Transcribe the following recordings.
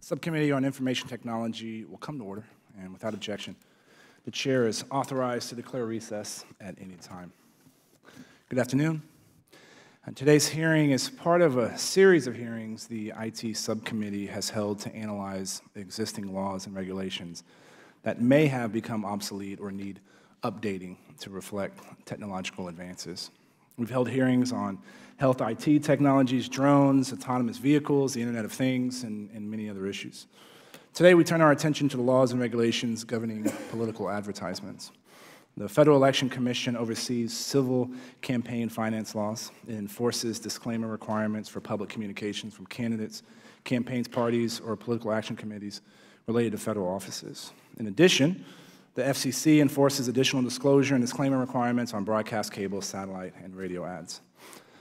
Subcommittee on Information Technology will come to order, and without objection, the chair is authorized to declare recess at any time. Good afternoon. Today's hearing is part of a series of hearings the IT Subcommittee has held to analyze existing laws and regulations that may have become obsolete or need updating to reflect technological advances. We've held hearings on health IT technologies, drones, autonomous vehicles, the Internet of Things, and many other issues. Today, we turn our attention to the laws and regulations governing political advertisements. The Federal Election Commission oversees civil campaign finance laws. It enforces disclaimer requirements for public communications from candidates, campaigns, parties, or political action committees related to federal offices. In addition, the FCC enforces additional disclosure and disclaimer requirements on broadcast cable, satellite, and radio ads.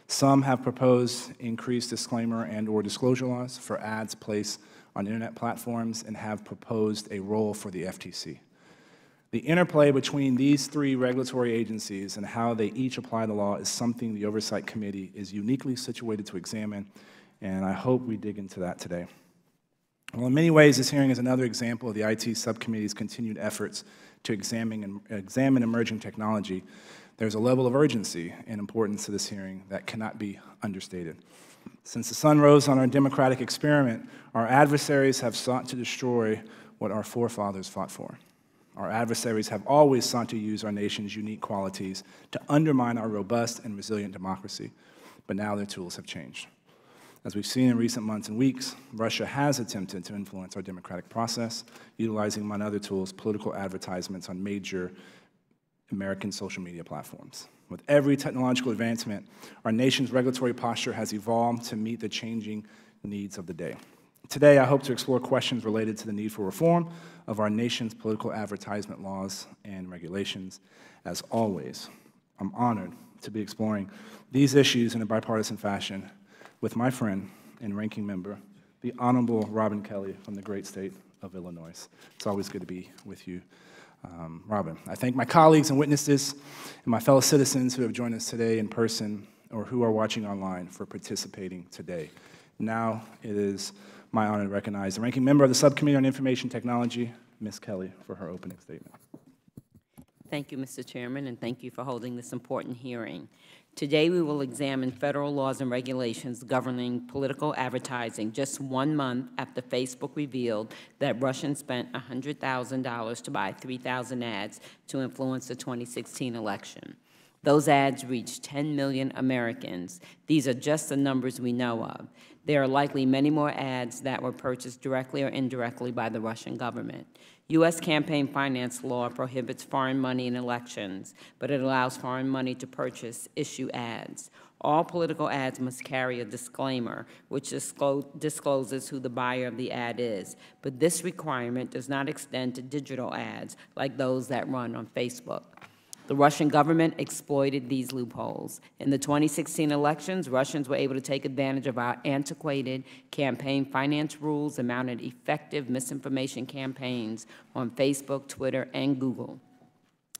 Some have proposed increased disclaimer and/or disclosure laws for ads placed on Internet platforms and have proposed a role for the FTC. The interplay between these three regulatory agencies and how they each apply the law is something the Oversight Committee is uniquely situated to examine, and I hope we dig into that today. Well, in many ways, this hearing is another example of the IT Subcommittee's continued efforts to examine emerging technology. There's a level of urgency and importance to this hearing that cannot be understated. Since the sun rose on our democratic experiment, our adversaries have sought to destroy what our forefathers fought for. Our adversaries have always sought to use our nation's unique qualities to undermine our robust and resilient democracy, but now their tools have changed. As we've seen in recent months and weeks, Russia has attempted to influence our democratic process, utilizing, among other tools, political advertisements on major American social media platforms. With every technological advancement, our nation's regulatory posture has evolved to meet the changing needs of the day. Today, I hope to explore questions related to the need for reform of our nation's political advertisement laws and regulations. As always, I'm honored to be exploring these issues in a bipartisan fashion with my friend and ranking member, the Honorable Robin Kelly from the great state of Illinois. It's always good to be with you, Robin. I thank my colleagues and witnesses and my fellow citizens who have joined us today in person or who are watching online for participating today. Now it is my honor to recognize the ranking member of the Subcommittee on Information Technology, Ms. Kelly, for her opening statement. Thank you, Mr. Chairman, and thank you for holding this important hearing. Today, we will examine federal laws and regulations governing political advertising just 1 month after Facebook revealed that Russians spent $100,000 to buy 3,000 ads to influence the 2016 election. Those ads reached 10 million Americans. These are just the numbers we know of. There are likely many more ads that were purchased directly or indirectly by the Russian government. U.S. campaign finance law prohibits foreign money in elections, but it allows foreign money to purchase issue ads. All political ads must carry a disclaimer, which discloses who the buyer of the ad is. But this requirement does not extend to digital ads like those that run on Facebook. The Russian government exploited these loopholes. In the 2016 elections, Russians were able to take advantage of our antiquated campaign finance rules and mounted effective misinformation campaigns on Facebook, Twitter, and Google.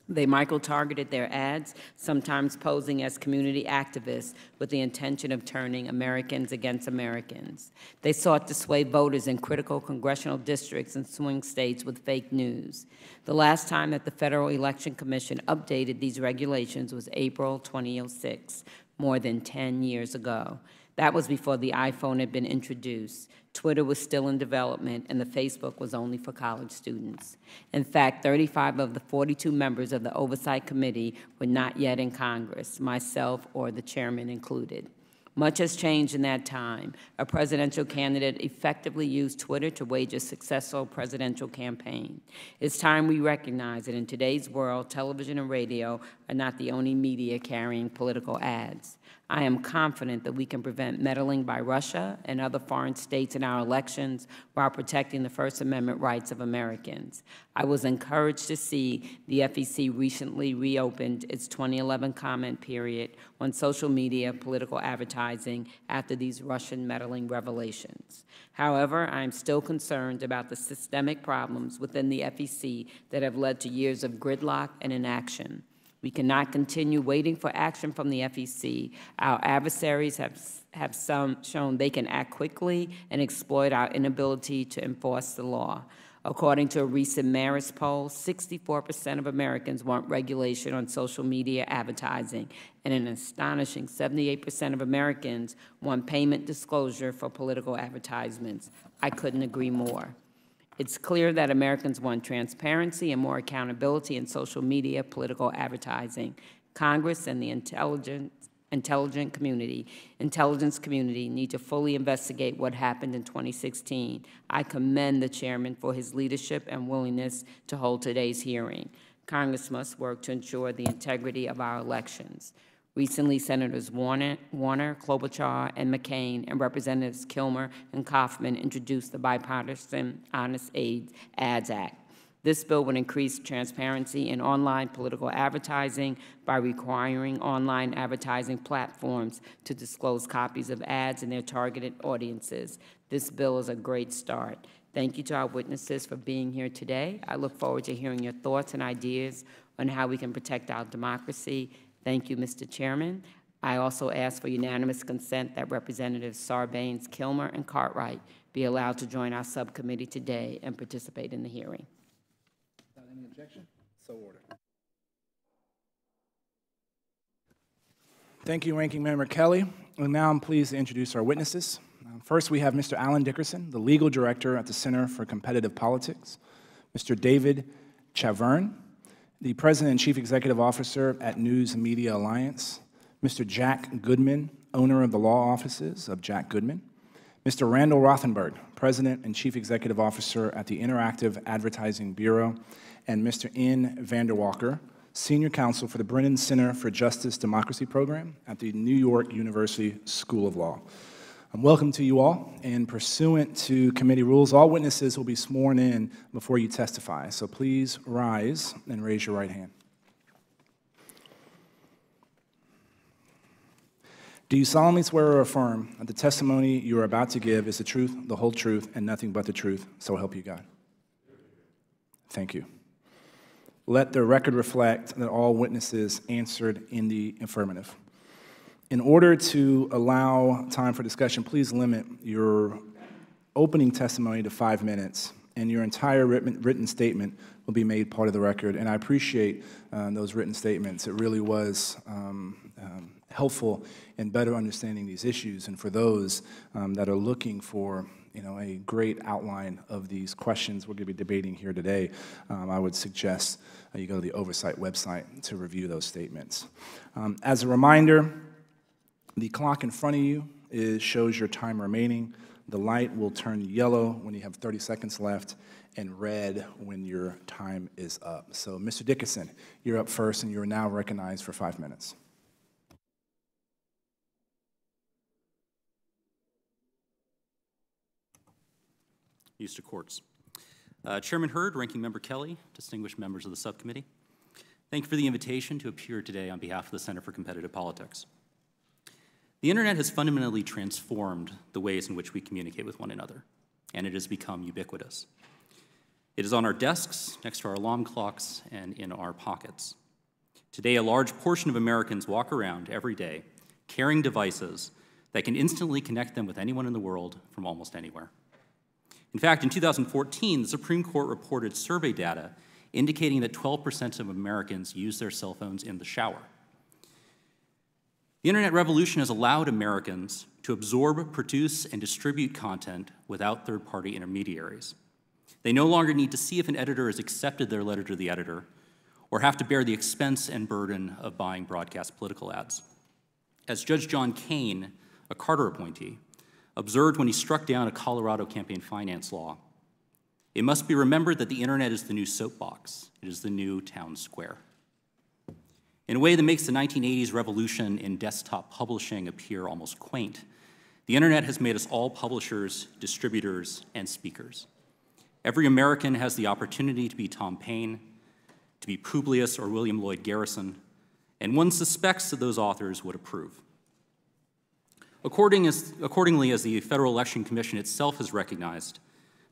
They micro-targeted their ads, sometimes posing as community activists with the intention of turning Americans against Americans. They sought to sway voters in critical congressional districts and swing states with fake news. The last time that the Federal Election Commission updated these regulations was April 2006, more than 10 years ago. That was before the iPhone had been introduced. Twitter was still in development, and the Facebook was only for college students. In fact, 35 of the 42 members of the Oversight Committee were not yet in Congress, myself or the chairman included. Much has changed in that time. A presidential candidate effectively used Twitter to wage a successful presidential campaign. It's time we recognize that in today's world, television and radio are not the only media carrying political ads. I am confident that we can prevent meddling by Russia and other foreign states in our elections while protecting the First Amendment rights of Americans. I was encouraged to see the FEC recently reopened its 2011 comment period on social media political advertising after these Russian meddling revelations. However, I am still concerned about the systemic problems within the FEC that have led to years of gridlock and inaction. We cannot continue waiting for action from the FEC. Our adversaries have shown they can act quickly and exploit our inability to enforce the law. According to a recent Marist poll, 64% of Americans want regulation on social media advertising, and an astonishing 78% of Americans want payment disclosure for political advertisements. I couldn't agree more. It's clear that Americans want transparency and more accountability in social media political advertising. Congress and the intelligence community need to fully investigate what happened in 2016. I commend the chairman for his leadership and willingness to hold today's hearing. Congress must work to ensure the integrity of our elections. Recently, Senators Warner, Klobuchar, and McCain, and Representatives Kilmer and Kaufman introduced the Bipartisan Honest Ads Act. This bill would increase transparency in online political advertising by requiring online advertising platforms to disclose copies of ads and their targeted audiences. This bill is a great start. Thank you to our witnesses for being here today. I look forward to hearing your thoughts and ideas on how we can protect our democracy. Thank you, Mr. Chairman. I also ask for unanimous consent that Representatives Sarbanes, Kilmer, and Cartwright be allowed to join our subcommittee today and participate in the hearing. Without any objection, so ordered. Thank you, Ranking Member Kelly. And now I'm pleased to introduce our witnesses. First, we have Mr. Alan Dickerson, the Legal Director at the Center for Competitive Politics, Mr. David Chaverne, the President and Chief Executive Officer at News Media Alliance, Mr. Jack Goodman, owner of the law offices of Jack Goodman, Mr. Randall Rothenberg, President and Chief Executive Officer at the Interactive Advertising Bureau, and Mr. N. Vanderwalker, Senior Counsel for the Brennan Center for Justice Democracy Program at the New York University School of Law. Welcome to you all, and pursuant to committee rules, all witnesses will be sworn in before you testify. So please rise and raise your right hand. Do you solemnly swear or affirm that the testimony you are about to give is the truth, the whole truth, and nothing but the truth, so help you God? Thank you. Let the record reflect that all witnesses answered in the affirmative. In order to allow time for discussion, please limit your opening testimony to 5 minutes, and your entire written statement will be made part of the record. And I appreciate those written statements. It really was helpful in better understanding these issues. And for those that are looking for a great outline of these questions we're going to be debating here today, I would suggest you go to the Oversight website to review those statements. As a reminder, the clock in front of you shows your time remaining. The light will turn yellow when you have 30 seconds left and red when your time is up. So, Mr. Dickerson, you're up first, and you're now recognized for 5 minutes. Used to courts. Chairman Hurd, Ranking Member Kelly, distinguished members of the subcommittee, thank you for the invitation to appear today on behalf of the Center for Competitive Politics. The internet has fundamentally transformed the ways in which we communicate with one another, and it has become ubiquitous. It is on our desks, next to our alarm clocks, and in our pockets. Today, a large portion of Americans walk around every day carrying devices that can instantly connect them with anyone in the world from almost anywhere. In fact, in 2014, the Supreme Court reported survey data indicating that 12% of Americans use their cell phones in the shower. The internet revolution has allowed Americans to absorb, produce, and distribute content without third-party intermediaries. They no longer need to see if an editor has accepted their letter to the editor or have to bear the expense and burden of buying broadcast political ads. As Judge John Kane, a Carter appointee, observed when he struck down a Colorado campaign finance law, it must be remembered that the internet is the new soapbox. It is the new town square. In a way that makes the 1980s revolution in desktop publishing appear almost quaint, the internet has made us all publishers, distributors, and speakers. Every American has the opportunity to be Tom Paine, to be Publius or William Lloyd Garrison, and one suspects that those authors would approve. Accordingly, as the Federal Election Commission itself has recognized,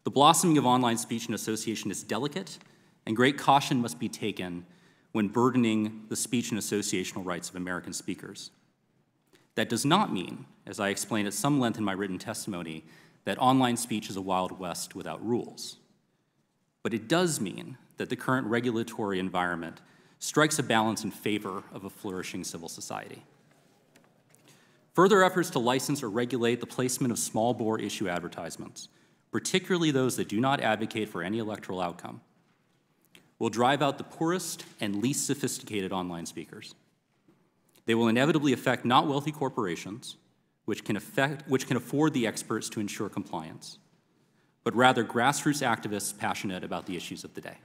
the blossoming of online speech and association is delicate, and great caution must be taken when burdening the speech and associational rights of American speakers. That does not mean, as I explained at some length in my written testimony, that online speech is a Wild West without rules. But it does mean that the current regulatory environment strikes a balance in favor of a flourishing civil society. Further efforts to license or regulate the placement of small bore issue advertisements, particularly those that do not advocate for any electoral outcome, will drive out the poorest and least sophisticated online speakers. They will inevitably affect not wealthy corporations, which can afford the experts to ensure compliance, but rather grassroots activists passionate about the issues of the day.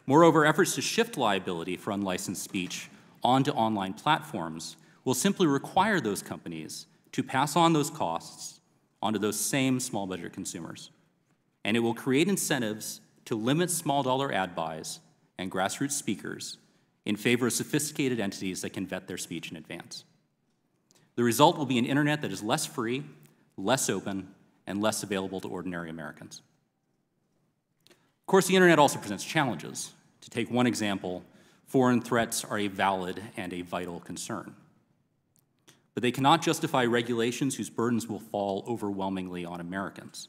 Moreover, efforts to shift liability for unlicensed speech onto online platforms will simply require those companies to pass on those costs onto those same small budget consumers. And it will create incentives to limit small dollar ad buys and grassroots speakers in favor of sophisticated entities that can vet their speech in advance. The result will be an internet that is less free, less open, and less available to ordinary Americans. Of course, the internet also presents challenges. To take one example, foreign threats are a valid and a vital concern. But they cannot justify regulations whose burdens will fall overwhelmingly on Americans.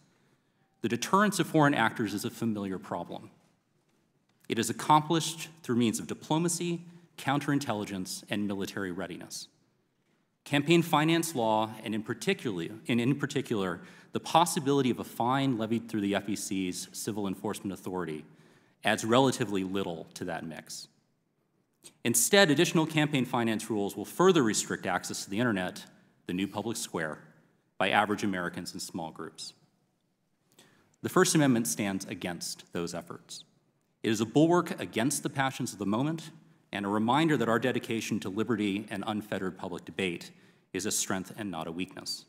The deterrence of foreign actors is a familiar problem. It is accomplished through means of diplomacy, counterintelligence, and military readiness. Campaign finance law, and in particular, the possibility of a fine levied through the FEC's civil enforcement authority, adds relatively little to that mix. Instead, additional campaign finance rules will further restrict access to the internet, the new public square, by average Americans and small groups. The First Amendment stands against those efforts. It is a bulwark against the passions of the moment and a reminder that our dedication to liberty and unfettered public debate is a strength and not a weakness.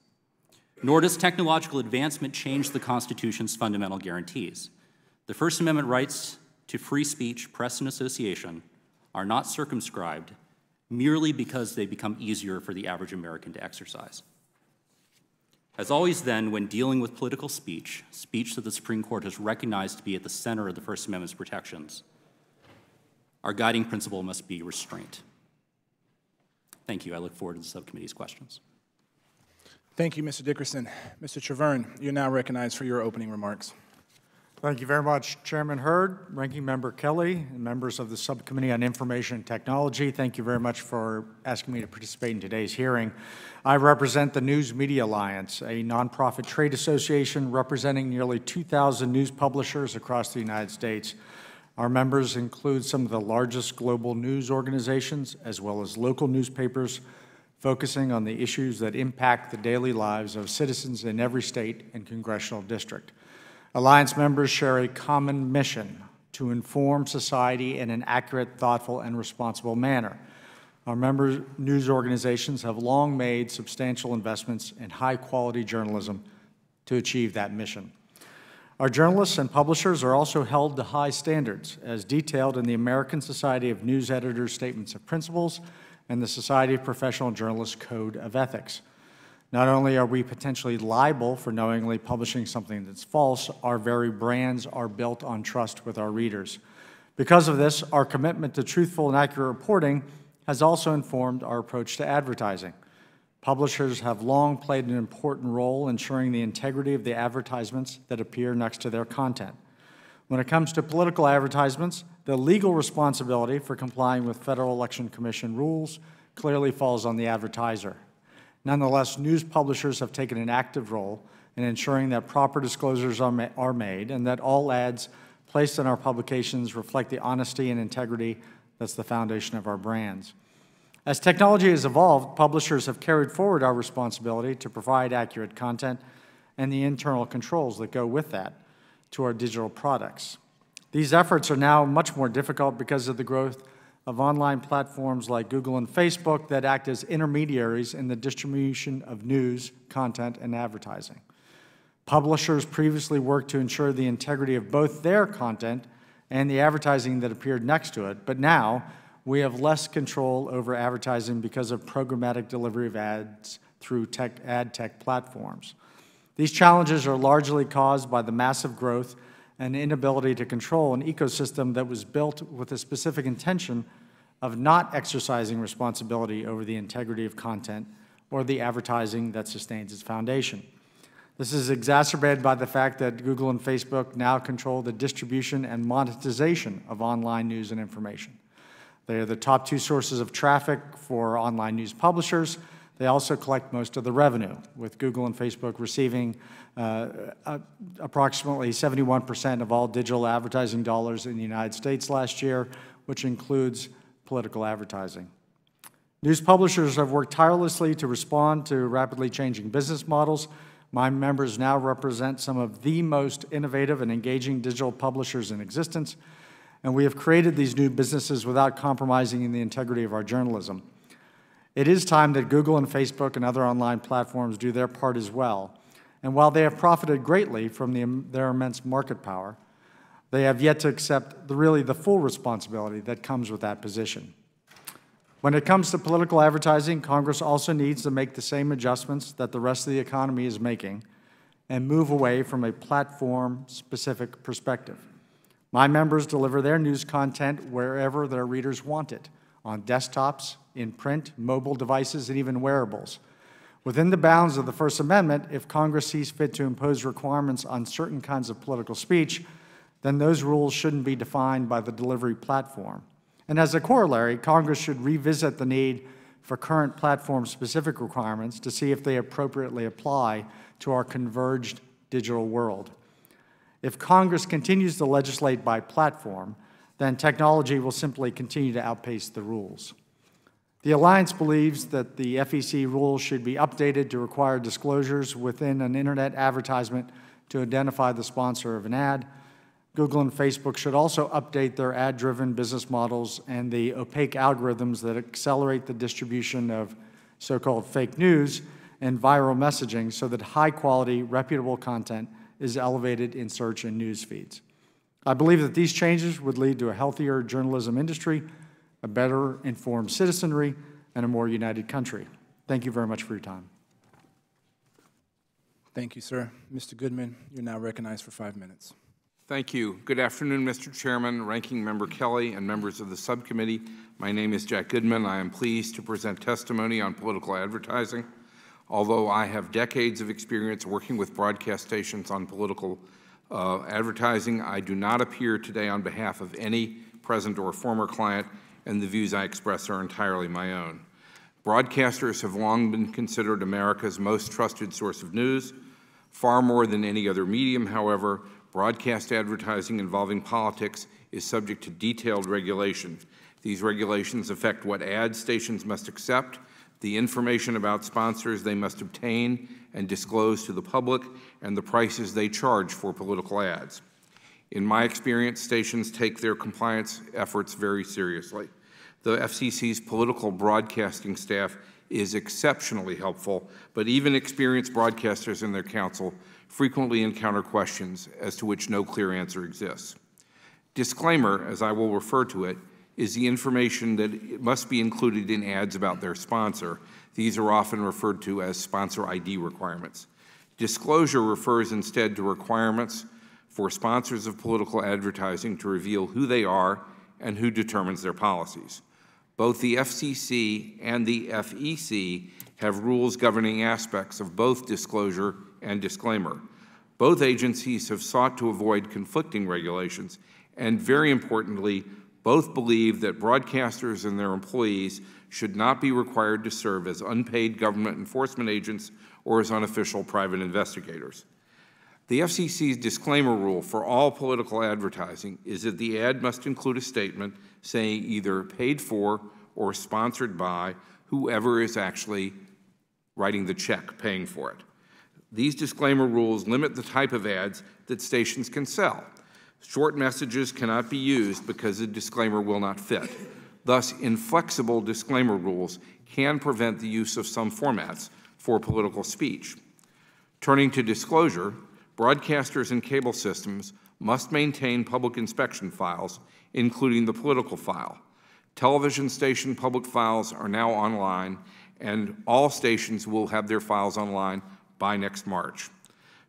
Nor does technological advancement change the Constitution's fundamental guarantees. The First Amendment rights to free speech, press, and association are not circumscribed merely because they become easier for the average American to exercise. As always then, when dealing with political speech, speech that the Supreme Court has recognized to be at the center of the First Amendment's protections, our guiding principle must be restraint. Thank you. I look forward to the subcommittee's questions. Thank you, Mr. Dickerson. Mr. Treverne, you're now recognized for your opening remarks. Thank you very much, Chairman Hurd, Ranking Member Kelly, and members of the Subcommittee on Information and Technology. Thank you very much for asking me to participate in today's hearing. I represent the News Media Alliance, a nonprofit trade association representing nearly 2,000 news publishers across the United States. Our members include some of the largest global news organizations, as well as local newspapers, focusing on the issues that impact the daily lives of citizens in every state and congressional district. Alliance members share a common mission to inform society in an accurate, thoughtful, and responsible manner. Our member news organizations have long made substantial investments in high-quality journalism to achieve that mission. Our journalists and publishers are also held to high standards, as detailed in the American Society of News Editors Statements of Principles and the Society of Professional Journalists Code of Ethics. Not only are we potentially liable for knowingly publishing something that's false, our very brands are built on trust with our readers. Because of this, our commitment to truthful and accurate reporting has also informed our approach to advertising. Publishers have long played an important role ensuring the integrity of the advertisements that appear next to their content. When it comes to political advertisements, the legal responsibility for complying with Federal Election Commission rules clearly falls on the advertiser. Nonetheless, news publishers have taken an active role in ensuring that proper disclosures are made and that all ads placed in our publications reflect the honesty and integrity that's the foundation of our brands. As technology has evolved, publishers have carried forward our responsibility to provide accurate content and the internal controls that go with that to our digital products. These efforts are now much more difficult because of the growth of online platforms like Google and Facebook that act as intermediaries in the distribution of news, content, and advertising. Publishers previously worked to ensure the integrity of both their content and the advertising that appeared next to it, but now we have less control over advertising because of programmatic delivery of ads through ad tech platforms. These challenges are largely caused by the massive growth and inability to control an ecosystem that was built with a specific intention of not exercising responsibility over the integrity of content or the advertising that sustains its foundation. This is exacerbated by the fact that Google and Facebook now control the distribution and monetization of online news and information. They are the top two sources of traffic for online news publishers. They also collect most of the revenue, with Google and Facebook receiving approximately 71% of all digital advertising dollars in the United States last year, which includes political advertising. News publishers have worked tirelessly to respond to rapidly changing business models. My members now represent some of the most innovative and engaging digital publishers in existence, and we have created these new businesses without compromising in the integrity of our journalism. It is time that Google and Facebook and other online platforms do their part as well. And while they have profited greatly from their immense market power, they have yet to accept the full responsibility that comes with that position. When it comes to political advertising, Congress also needs to make the same adjustments that the rest of the economy is making and move away from a platform-specific perspective. My members deliver their news content wherever their readers want it, on desktops, in print, mobile devices, and even wearables. Within the bounds of the First Amendment, if Congress sees fit to impose requirements on certain kinds of political speech, then those rules shouldn't be defined by the delivery platform. And as a corollary, Congress should revisit the need for current platform-specific requirements to see if they appropriately apply to our converged digital world. If Congress continues to legislate by platform, then technology will simply continue to outpace the rules. The Alliance believes that the FEC rules should be updated to require disclosures within an Internet advertisement to identify the sponsor of an ad. Google and Facebook should also update their ad-driven business models and the opaque algorithms that accelerate the distribution of so-called fake news and viral messaging so that high-quality, reputable content is elevated in search and news feeds. I believe that these changes would lead to a healthier journalism industry, a better informed citizenry, and a more united country. Thank you very much for your time. Thank you, sir. Mr. Goodman, you're now recognized for 5 minutes. Thank you. Good afternoon, Mr. Chairman, Ranking Member Kelly, and members of the subcommittee. My name is Jack Goodman. I am pleased to present testimony on political advertising. Although I have decades of experience working with broadcast stations on political advertising, I do not appear today on behalf of any present or former client, and the views I express are entirely my own. Broadcasters have long been considered America's most trusted source of news. Far more than any other medium, however, broadcast advertising involving politics is subject to detailed regulation. These regulations affect what ad stations must accept, the information about sponsors they must obtain and disclose to the public, and the prices they charge for political ads. In my experience, stations take their compliance efforts very seriously. The FCC's political broadcasting staff is exceptionally helpful, but even experienced broadcasters and their counsel frequently encounter questions as to which no clear answer exists. Disclaimer, as I will refer to it, is the information that must be included in ads about their sponsor. These are often referred to as sponsor ID requirements. Disclosure refers instead to requirements for sponsors of political advertising to reveal who they are and who determines their policies. Both the FCC and the FEC have rules governing aspects of both disclosure and disclaimer. Both agencies have sought to avoid conflicting regulations, and very importantly, both believe that broadcasters and their employees should not be required to serve as unpaid government enforcement agents or as unofficial private investigators. The FCC's disclaimer rule for all political advertising is that the ad must include a statement saying either paid for or sponsored by whoever is actually writing the check paying for it. These disclaimer rules limit the type of ads that stations can sell. Short messages cannot be used because the disclaimer will not fit. Thus, inflexible disclaimer rules can prevent the use of some formats for political speech. Turning to disclosure, broadcasters and cable systems must maintain public inspection files, including the political file. Television station public files are now online, and all stations will have their files online by next March.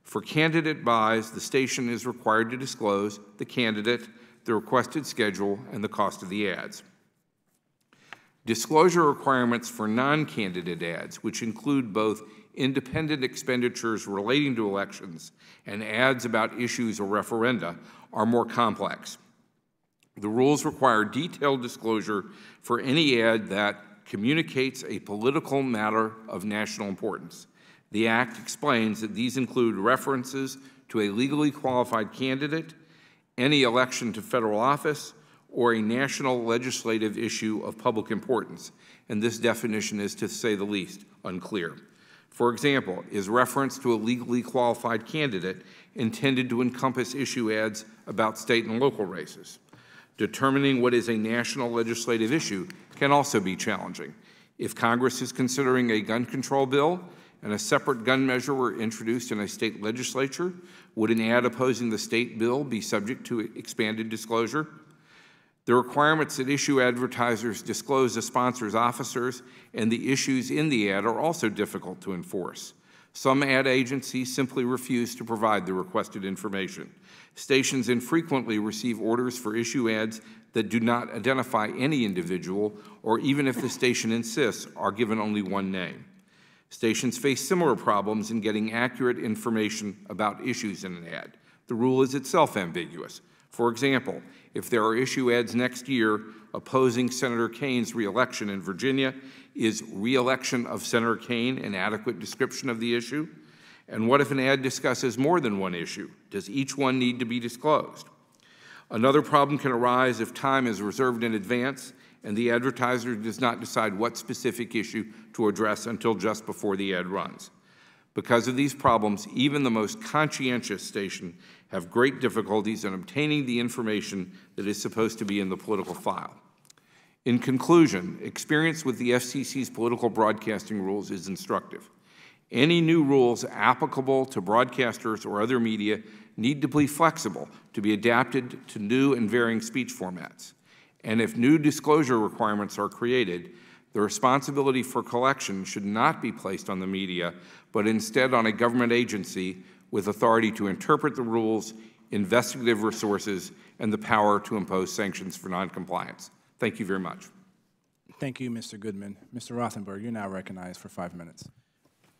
For candidate buys, the station is required to disclose the candidate, the requested schedule, and the cost of the ads. Disclosure requirements for non-candidate ads, which include both independent expenditures relating to elections and ads about issues or referenda, are more complex. The rules require detailed disclosure for any ad that communicates a political matter of national importance. The Act explains that these include references to a legally qualified candidate, any election to federal office, or a national legislative issue of public importance, and this definition is, to say the least, unclear. For example, is reference to a legally qualified candidate intended to encompass issue ads about state and local races? Determining what is a national legislative issue can also be challenging. If Congress is considering a gun control bill and a separate gun measure were introduced in a state legislature, would an ad opposing the state bill be subject to expanded disclosure? The requirements that issue advertisers disclose the sponsor's officers and the issues in the ad are also difficult to enforce. Some ad agencies simply refuse to provide the requested information. Stations infrequently receive orders for issue ads that do not identify any individual, or even if the station insists, are given only one name. Stations face similar problems in getting accurate information about issues in an ad. The rule is itself ambiguous. For example, if there are issue ads next year opposing Senator Kane's re-election in Virginia, is re-election of Senator Kane an adequate description of the issue? And what if an ad discusses more than one issue? Does each one need to be disclosed? Another problem can arise if time is reserved in advance and the advertiser does not decide what specific issue to address until just before the ad runs. Because of these problems, even the most conscientious station have great difficulties in obtaining the information that is supposed to be in the political file. In conclusion, experience with the FCC's political broadcasting rules is instructive. Any new rules applicable to broadcasters or other media need to be flexible to be adapted to new and varying speech formats. And if new disclosure requirements are created, the responsibility for collection should not be placed on the media, but instead on a government agency with authority to interpret the rules, investigative resources, and the power to impose sanctions for noncompliance. Thank you very much. Thank you, Mr. Goodman. Mr. Rothenberg, you're now recognized for 5 minutes.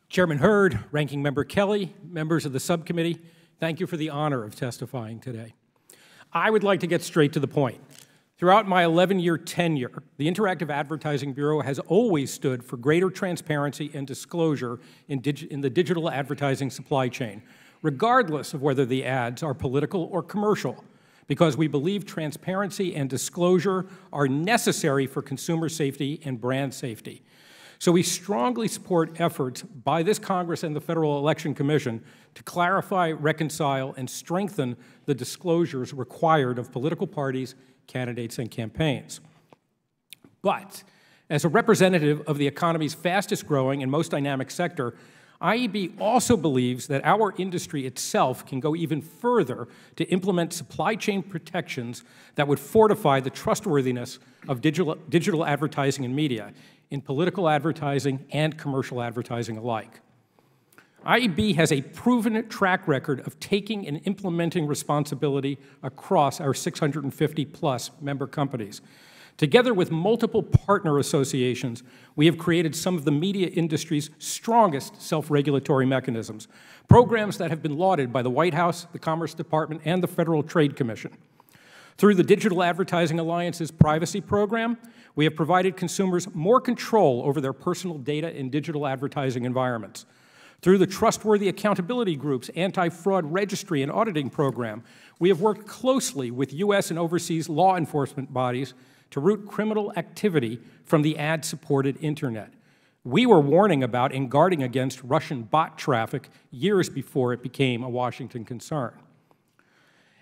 Chairman Hurd, Ranking Member Kelly, members of the subcommittee, thank you for the honor of testifying today. I would like to get straight to the point. Throughout my 11-year tenure, the Interactive Advertising Bureau has always stood for greater transparency and disclosure in the digital advertising supply chain, regardless of whether the ads are political or commercial, because we believe transparency and disclosure are necessary for consumer safety and brand safety. So we strongly support efforts by this Congress and the Federal Election Commission to clarify, reconcile, and strengthen the disclosures required of political parties, candidates, and campaigns. But as a representative of the economy's fastest growing and most dynamic sector, IEB also believes that our industry itself can go even further to implement supply chain protections that would fortify the trustworthiness of digital advertising and media in political advertising and commercial advertising alike. IEB has a proven track record of taking and implementing responsibility across our 650-plus member companies. Together with multiple partner associations, we have created some of the media industry's strongest self-regulatory mechanisms, programs that have been lauded by the White House, the Commerce Department, and the Federal Trade Commission. Through the Digital Advertising Alliance's privacy program, we have provided consumers more control over their personal data in digital advertising environments. Through the Trustworthy Accountability Group's anti-fraud registry and auditing program, we have worked closely with U.S. and overseas law enforcement bodies to root criminal activity from the ad-supported Internet. We were warning about and guarding against Russian bot traffic years before it became a Washington concern.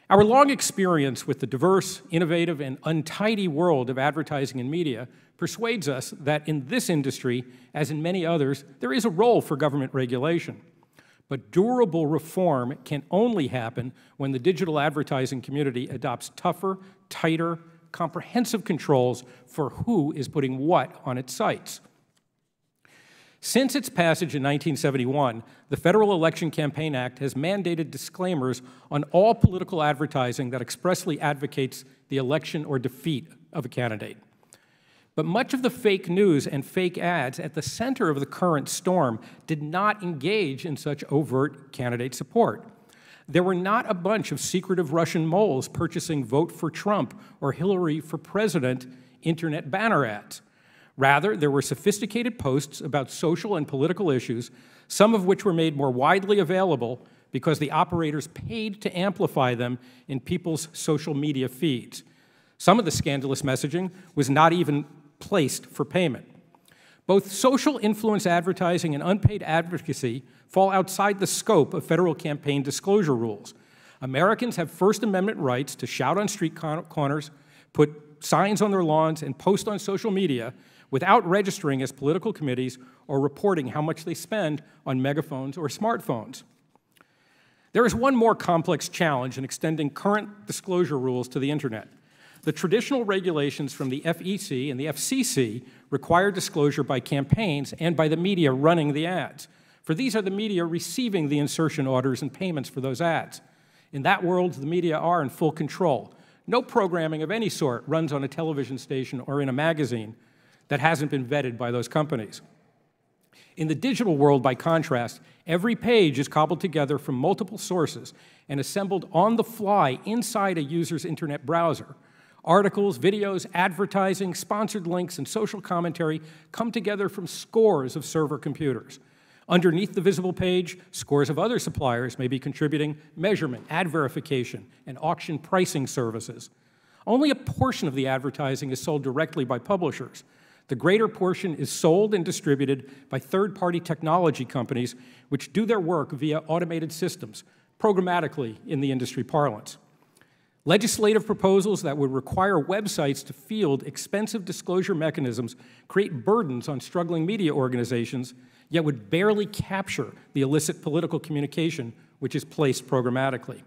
Our long experience with the diverse, innovative, and untidy world of advertising and media persuades us that in this industry, as in many others, there is a role for government regulation. But durable reform can only happen when the digital advertising community adopts tougher, tighter, comprehensive controls for who is putting what on its sites. Since its passage in 1971, the Federal Election Campaign Act has mandated disclaimers on all political advertising that expressly advocates the election or defeat of a candidate. But much of the fake news and fake ads at the center of the current storm did not engage in such overt candidate support. There were not a bunch of secretive Russian moles purchasing vote for Trump or Hillary for president internet banner ads. Rather, there were sophisticated posts about social and political issues, some of which were made more widely available because the operators paid to amplify them in people's social media feeds. Some of the scandalous messaging was not even placed for payment. Both social influence advertising and unpaid advocacy fall outside the scope of federal campaign disclosure rules. Americans have First Amendment rights to shout on street corners, put signs on their lawns, and post on social media without registering as political committees or reporting how much they spend on megaphones or smartphones. There is one more complex challenge in extending current disclosure rules to the internet. The traditional regulations from the FEC and the FCC require disclosure by campaigns and by the media running the ads, for these are the media receiving the insertion orders and payments for those ads. In that world, the media are in full control. No programming of any sort runs on a television station or in a magazine that hasn't been vetted by those companies. In the digital world, by contrast, every page is cobbled together from multiple sources and assembled on the fly inside a user's internet browser. Articles, videos, advertising, sponsored links, and social commentary come together from scores of server computers. Underneath the visible page, scores of other suppliers may be contributing measurement, ad verification, and auction pricing services. Only a portion of the advertising is sold directly by publishers. The greater portion is sold and distributed by third-party technology companies which do their work via automated systems, programmatically in the industry parlance. Legislative proposals that would require websites to field expensive disclosure mechanisms create burdens on struggling media organizations, yet would barely capture the illicit political communication which is placed programmatically.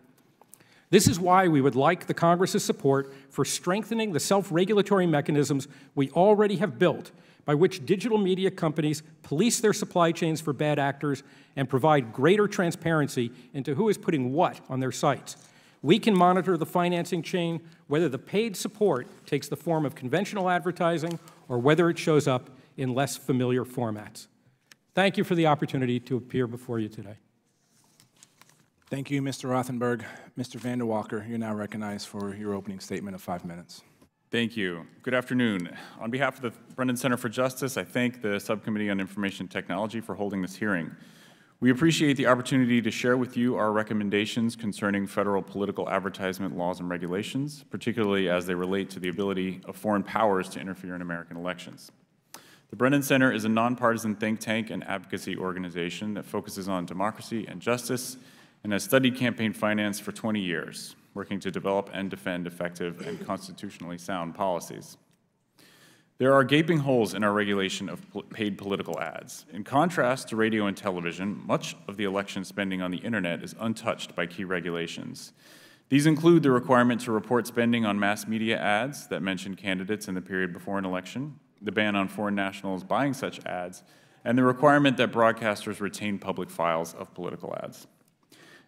This is why we would like the Congress's support for strengthening the self-regulatory mechanisms we already have built by which digital media companies police their supply chains for bad actors and provide greater transparency into who is putting what on their sites. We can monitor the financing chain, whether the paid support takes the form of conventional advertising or whether it shows up in less familiar formats. Thank you for the opportunity to appear before you today. Thank you, Mr. Rothenberg. Mr. Vander Walker, you're now recognized for your opening statement of 5 minutes. Thank you. Good afternoon. On behalf of the Brennan Center for Justice, I thank the Subcommittee on Information Technology for holding this hearing. We appreciate the opportunity to share with you our recommendations concerning federal political advertisement laws and regulations, particularly as they relate to the ability of foreign powers to interfere in American elections. The Brennan Center is a nonpartisan think tank and advocacy organization that focuses on democracy and justice and has studied campaign finance for 20 years, working to develop and defend effective and constitutionally sound policies. There are gaping holes in our regulation of paid political ads. In contrast to radio and television, much of the election spending on the internet is untouched by key regulations. These include the requirement to report spending on mass media ads that mention candidates in the period before an election, the ban on foreign nationals buying such ads, and the requirement that broadcasters retain public files of political ads.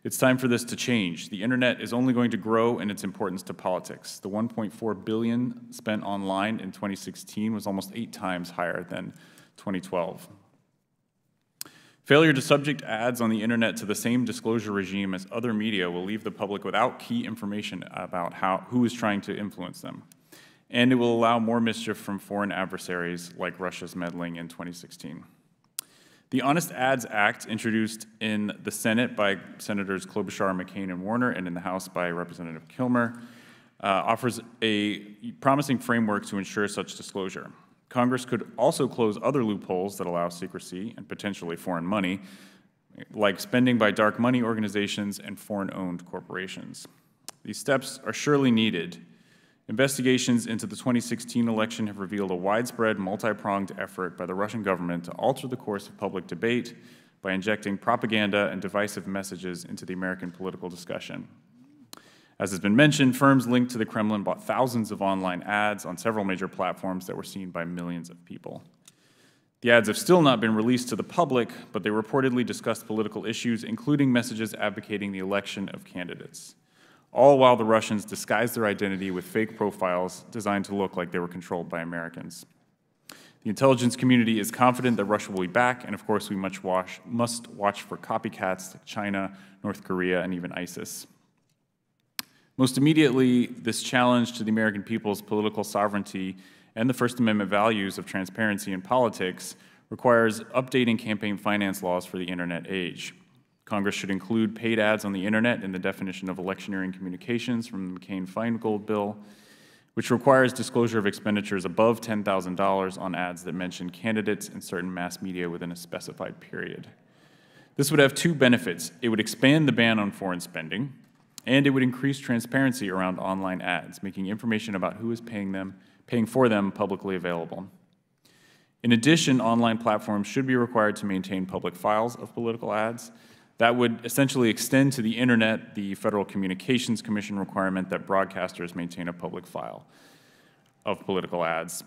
It's time for this to change. The internet is only going to grow in its importance to politics. The $1.4 billion spent online in 2016 was almost 8 times higher than 2012. Failure to subject ads on the internet to the same disclosure regime as other media will leave the public without key information about who is trying to influence them. And it will allow more mischief from foreign adversaries like Russia's meddling in 2016. The Honest Ads Act, introduced in the Senate by Senators Klobuchar, McCain, and Warner, and in the House by Representative Kilmer, offers a promising framework to ensure such disclosure. Congress could also close other loopholes that allow secrecy and potentially foreign money, like spending by dark money organizations and foreign-owned corporations. These steps are surely needed. Investigations into the 2016 election have revealed a widespread, multi-pronged effort by the Russian government to alter the course of public debate by injecting propaganda and divisive messages into the American political discussion. As has been mentioned, firms linked to the Kremlin bought thousands of online ads on several major platforms that were seen by millions of people. The ads have still not been released to the public, but they reportedly discussed political issues, including messages advocating the election of candidates, all while the Russians disguised their identity with fake profiles designed to look like they were controlled by Americans. The intelligence community is confident that Russia will be back, and of course we must watch for copycats like China, North Korea, and even ISIS. Most immediately, this challenge to the American people's political sovereignty and the First Amendment values of transparency in politics requires updating campaign finance laws for the internet age. Congress should include paid ads on the internet in the definition of electioneering communications from the McCain-Feingold bill, which requires disclosure of expenditures above $10,000 on ads that mention candidates and certain mass media within a specified period. This would have two benefits. It would expand the ban on foreign spending, and it would increase transparency around online ads, making information about who is paying for them publicly available. In addition, online platforms should be required to maintain public files of political ads. That would essentially extend to the internet the Federal Communications Commission requirement that broadcasters maintain a public file of political ads.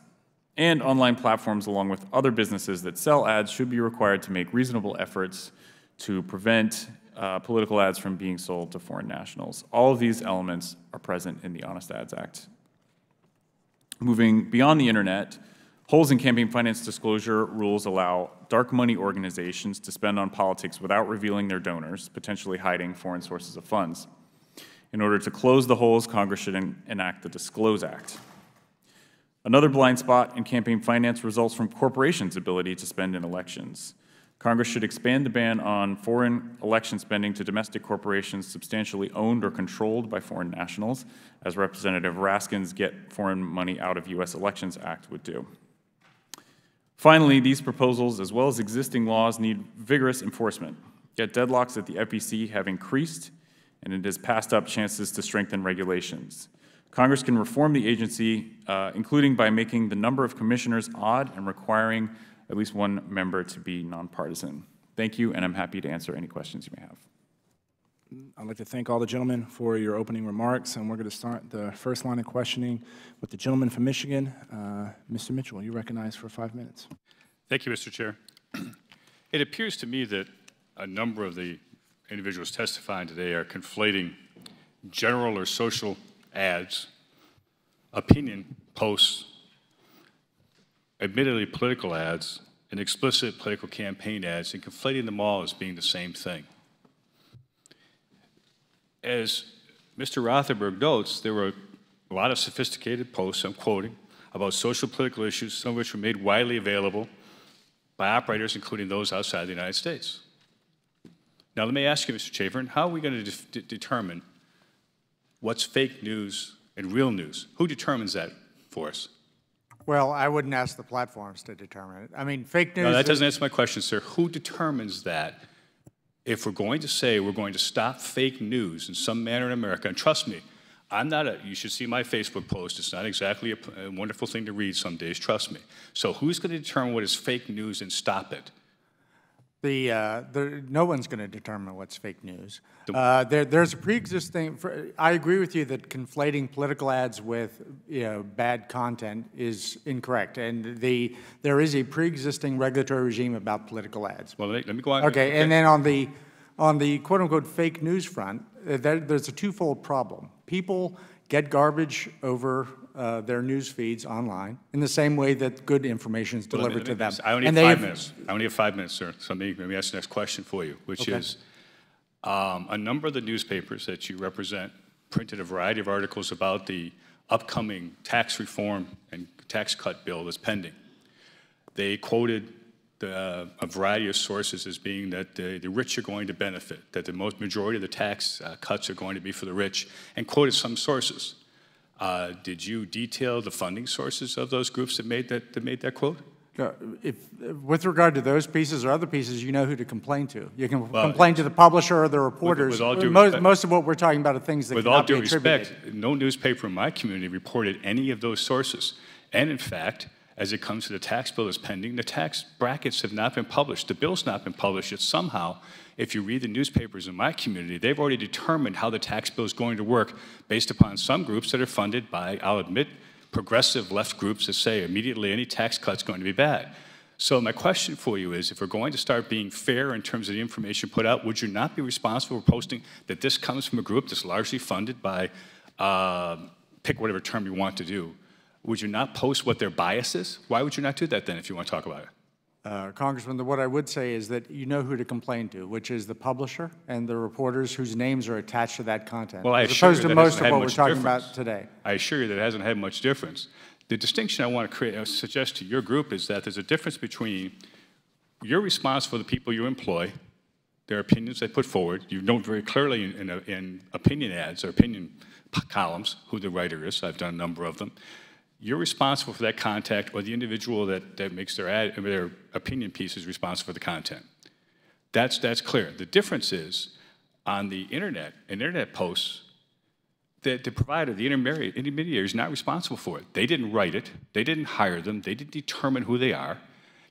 And online platforms, along with other businesses that sell ads, should be required to make reasonable efforts to prevent political ads from being sold to foreign nationals. All of these elements are present in the Honest Ads Act. Moving beyond the internet, holes in campaign finance disclosure rules allow dark money organizations to spend on politics without revealing their donors, potentially hiding foreign sources of funds. In order to close the holes, Congress should enact the Disclose Act. Another blind spot in campaign finance results from corporations' ability to spend in elections. Congress should expand the ban on foreign election spending to domestic corporations substantially owned or controlled by foreign nationals, as Representative Raskin's Get Foreign Money Out of U.S. Elections Act would do. Finally, these proposals, as well as existing laws, need vigorous enforcement. Yet deadlocks at the FEC have increased, and it has passed up chances to strengthen regulations. Congress can reform the agency, including by making the number of commissioners odd and requiring at least one member to be nonpartisan. Thank you, and I'm happy to answer any questions you may have. I'd like to thank all the gentlemen for your opening remarks, and we're going to start the first line of questioning with the gentleman from Michigan. Mr. Mitchell, you're recognized for 5 minutes. Thank you, Mr. Chair. It appears to me that a number of the individuals testifying today are conflating general or social ads, opinion posts, admittedly political ads, and explicit political campaign ads, and conflating them all as being the same thing. As Mr. Rothenberg notes, there were a lot of sophisticated posts, I'm quoting, about social political issues, some of which were made widely available by operators, including those outside the United States. Now, let me ask you, Mr. Chafin, how are we going to determine what's fake news and real news? Who determines that for us? Well, I wouldn't ask the platforms to determine it. I mean, fake news... No, that doesn't answer my question, sir. Who determines that? If we're going to say we're going to stop fake news in some manner in America, and trust me, you should see my Facebook post. It's not exactly a wonderful thing to read some days, trust me. So who's going to determine what is fake news and stop it? No one's going to determine what's fake news. There's a pre-existing, I agree with you that conflating political ads with bad content is incorrect. And there is a pre-existing regulatory regime about political ads. Well, let me go on. Okay, and then on the quote-unquote fake news front, there's a twofold problem. People get garbage over their news feeds online in the same way that good information is delivered to them. I only have 5 minutes. I only have 5 minutes, sir. So let me ask the next question for you, which is a number of the newspapers that you represent printed a variety of articles about the upcoming tax reform and tax cut bill that's pending. They quoted a variety of sources as being that the rich are going to benefit, that the majority of the tax cuts are going to be for the rich, and quoted some sources. Did you detail the funding sources of those groups that made that quote? With regard to those pieces or other pieces, you know who to complain to. You can complain to the publisher or the reporters. Most of what we're talking about are things that cannot be attributed. With all due respect, no newspaper in my community reported any of those sources. And in fact, as it comes to the tax bill that's pending, the tax brackets have not been published. The bill's not been published. Yet somehow, if you read the newspapers in my community, they've already determined how the tax bill is going to work based upon some groups that are funded by, I'll admit, progressive left groups that say immediately any tax cut's going to be bad. So my question for you is, if we're going to start being fair in terms of the information put out, would you not be responsible for posting that this comes from a group that's largely funded by, pick whatever term you want to do? Would you not post what their bias is? Why would you not do that then if you want to talk about it? Congressman, what I would say is that you know who to complain to, which is the publisher and the reporters whose names are attached to that content, well, as opposed to most of what we're talking about today. I assure you that it hasn't had much difference. The distinction I want to suggest to your group is that there's a difference between you're responsible for the people you employ, their opinions they put forward. You know very clearly in opinion ads or opinion columns who the writer is. I've done a number of them. You're responsible for that content, or the individual that makes their opinion piece is responsible for the content. That's clear. The difference is on the internet posts, the provider, the intermediary is not responsible for it. They didn't write it. They didn't hire them. They didn't determine who they are.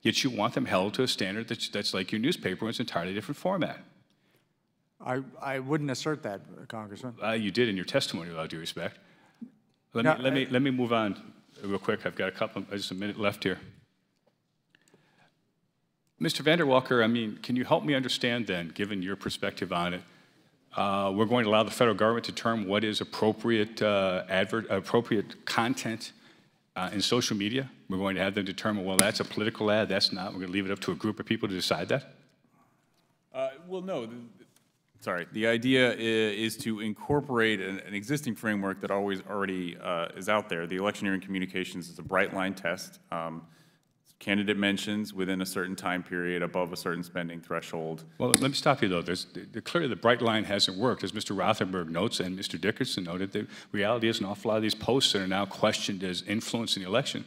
Yet you want them held to a standard that's like your newspaper in its entirely different format. I wouldn't assert that, Congressman. You did in your testimony, with all due respect. Let me move on real quick. I've got just a minute left here. Mr. Vander Walker, I mean, can you help me understand then, given your perspective on it, we're going to allow the federal government to determine what is appropriate content in social media? We're going to have them determine, well, that's a political ad, that's not. We're going to leave it up to a group of people to decide that? Well, no. Sorry. The idea is to incorporate an existing framework that already is out there. The electioneering communications is a bright line test. Candidate mentions within a certain time period above a certain spending threshold. Well, let me stop you, though. Clearly, the bright line hasn't worked. As Mr. Rothenberg notes and Mr. Dickerson noted, the reality is an awful lot of these posts that are now questioned as influence in the election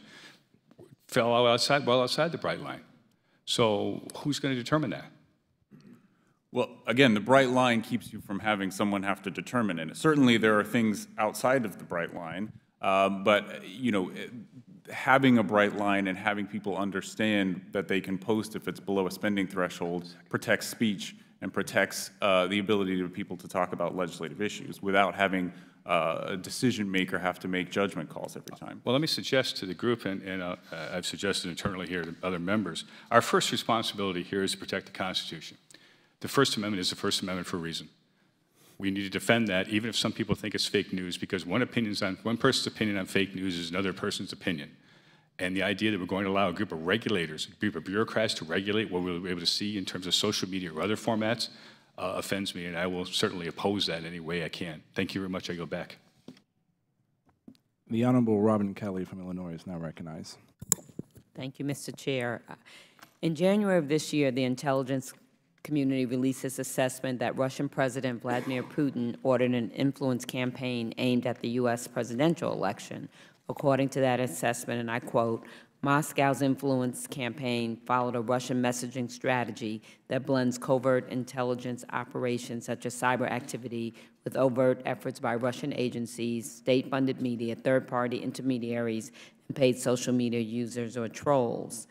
fell well outside the bright line. So who's going to determine that? Well, again, the bright line keeps you from having someone have to determine it. Certainly, there are things outside of the bright line, but you know, having a bright line and having people understand that they can post if it's below a spending threshold protects speech and protects the ability of people to talk about legislative issues without having a decision maker have to make judgment calls every time. Well, let me suggest to the group, and I've suggested internally here to other members, our first responsibility here is to protect the Constitution. The First Amendment is the First Amendment for a reason. We need to defend that, even if some people think it's fake news, because one person's opinion on fake news is another person's opinion. And the idea that we're going to allow a group of regulators, a group of bureaucrats to regulate what we'll be able to see in terms of social media or other formats offends me, and I will certainly oppose that any way I can. Thank you very much. I go back. The Honorable Robin Kelly from Illinois is now recognized. Thank you, Mr. Chair. In January of this year, the intelligence community released its assessment that Russian President Vladimir Putin ordered an influence campaign aimed at the U.S. presidential election. According to that assessment, and I quote, Moscow's influence campaign followed a Russian messaging strategy that blends covert intelligence operations such as cyber activity with overt efforts by Russian agencies, state-funded media, third-party intermediaries, and paid social media users or trolls.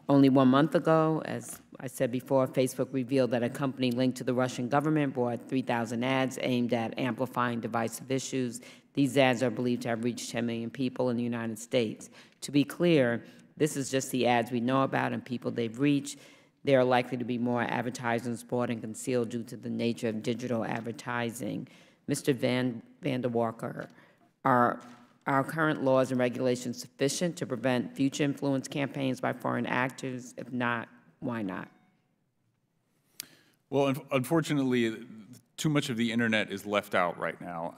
Only 1 month ago, as I said before, Facebook revealed that a company linked to the Russian government bought 3,000 ads aimed at amplifying divisive issues. These ads are believed to have reached 10 million people in the United States. To be clear, this is just the ads we know about and people they've reached. There are likely to be more advertisements bought and concealed due to the nature of digital advertising. Mr. Vander Walker, are our current laws and regulations sufficient to prevent future influence campaigns by foreign actors? If not, why not? Well, unfortunately, too much of the internet is left out right now.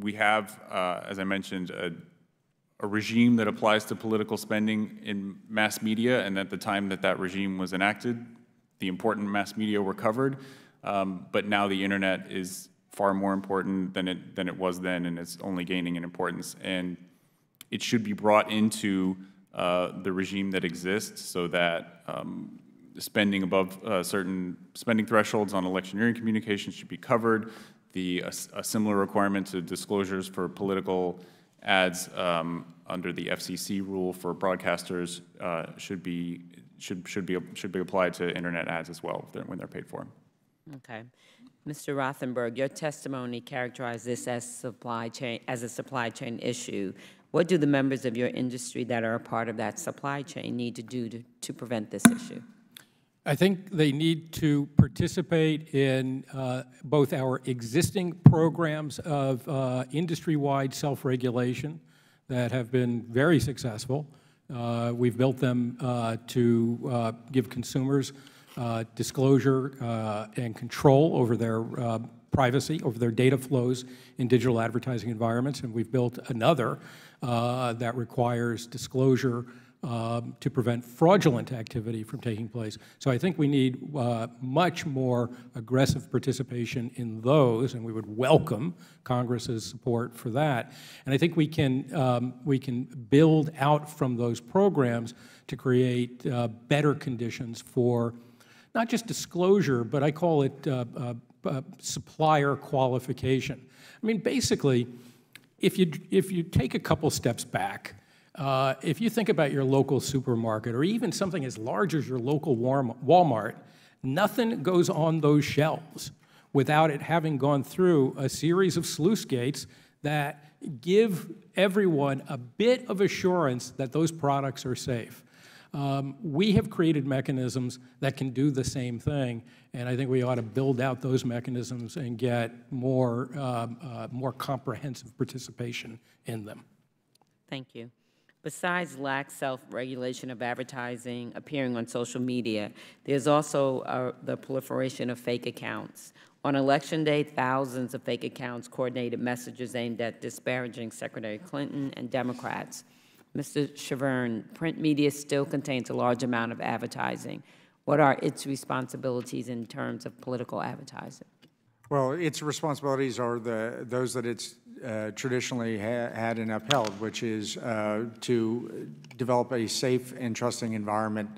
We have, as I mentioned, a regime that applies to political spending in mass media, and at the time that that regime was enacted, the important mass media were covered, but now the internet is far more important than it was then, and it's only gaining in importance. And it should be brought into the regime that exists so that spending above certain spending thresholds on electioneering communications should be covered. A similar requirement to disclosures for political ads under the FCC rule for broadcasters should be applied to internet ads as well when they're paid for. Okay. Mr. Rothenberg, your testimony characterized this as a supply chain issue. What do the members of your industry that are a part of that supply chain need to do to prevent this issue? I think they need to participate in both our existing programs of industry-wide self-regulation that have been very successful. We've built them to give consumers disclosure and control over their privacy, over their data flows in digital advertising environments, and we've built another that requires disclosure to prevent fraudulent activity from taking place. So I think we need much more aggressive participation in those, and we would welcome Congress's support for that. And I think we can build out from those programs to create better conditions for not just disclosure, but I call it supplier qualification. I mean, basically, if you take a couple steps back, if you think about your local supermarket or even something as large as your local Walmart, nothing goes on those shelves without it having gone through a series of sluice gates that give everyone a bit of assurance that those products are safe. We have created mechanisms that can do the same thing, and I think we ought to build out those mechanisms and get more comprehensive participation in them. Thank you. Besides lax self-regulation of advertising appearing on social media, there's also the proliferation of fake accounts. On Election Day, thousands of fake accounts coordinated messages aimed at disparaging Secretary Clinton and Democrats. Mr. Chavern, print media still contains a large amount of advertising. What are its responsibilities in terms of political advertising? Well, its responsibilities are those that it's traditionally had and upheld, which is to develop a safe and trusting environment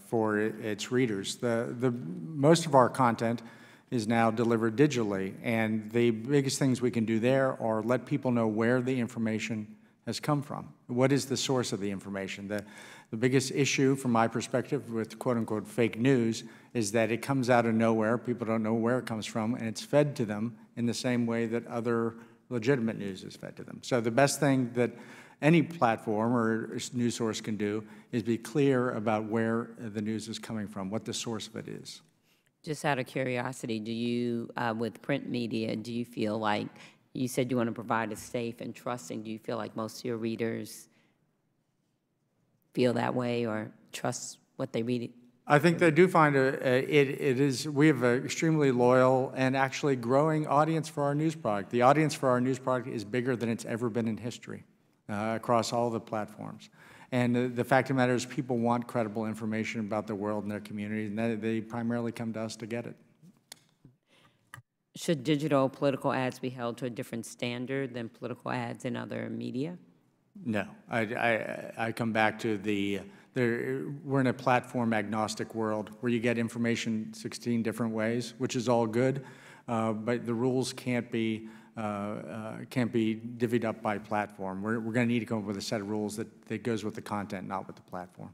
for its readers. Most of our content is now delivered digitally, and the biggest things we can do there are let people know where the information has come from. What is the source of the information? The biggest issue, from my perspective, with quote-unquote fake news is that it comes out of nowhere, people don't know where it comes from, and it's fed to them in the same way that other legitimate news is fed to them. So the best thing that any platform or news source can do is be clear about where the news is coming from, what the source of it is. Just out of curiosity, do you, with print media, do you feel like, you said you want to provide a safe and trusting, do you feel like most of your readers feel that way or trust what they read? I think they do find we have an extremely loyal and actually growing audience for our news product. The audience for our news product is bigger than it's ever been in history across all the platforms. And the fact of the matter is people want credible information about the world and their community, and they primarily come to us to get it. Should digital political ads be held to a different standard than political ads in other media? No. I come back to we're in a platform agnostic world where you get information 16 different ways, which is all good, but the rules can't be divvied up by platform. We're going to need to come up with a set of rules that goes with the content, not with the platform.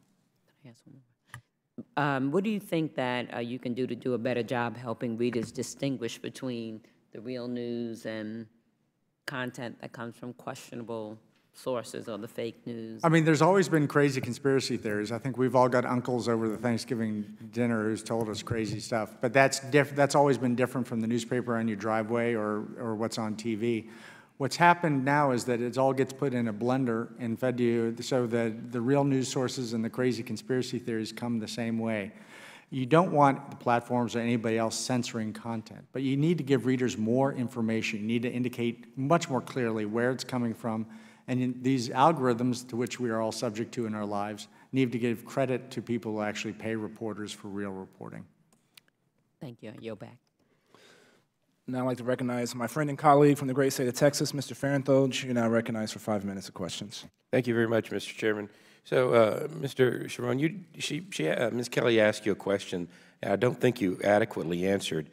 What do you think that you can do to do a better job helping readers distinguish between the real news and content that comes from questionable sources or the fake news? I mean, there's always been crazy conspiracy theories. I think we've all got uncles over the Thanksgiving dinner who's told us crazy stuff. But that's always been different from the newspaper on your driveway or what's on TV. What's happened now is that it all gets put in a blender and fed to you so that the real news sources and the crazy conspiracy theories come the same way. You don't want the platforms or anybody else censoring content, but you need to give readers more information. You need to indicate much more clearly where it's coming from. And these algorithms to which we are all subject to in our lives need to give credit to people who actually pay reporters for real reporting. Thank you. I yield back. Now I'd like to recognize my friend and colleague from the great state of Texas, Mr. Farenthold. You're now recognized for 5 minutes of questions. Thank you very much, Mr. Chairman. So, Mr. Chavern, Ms. Kelly asked you a question I don't think you adequately answered.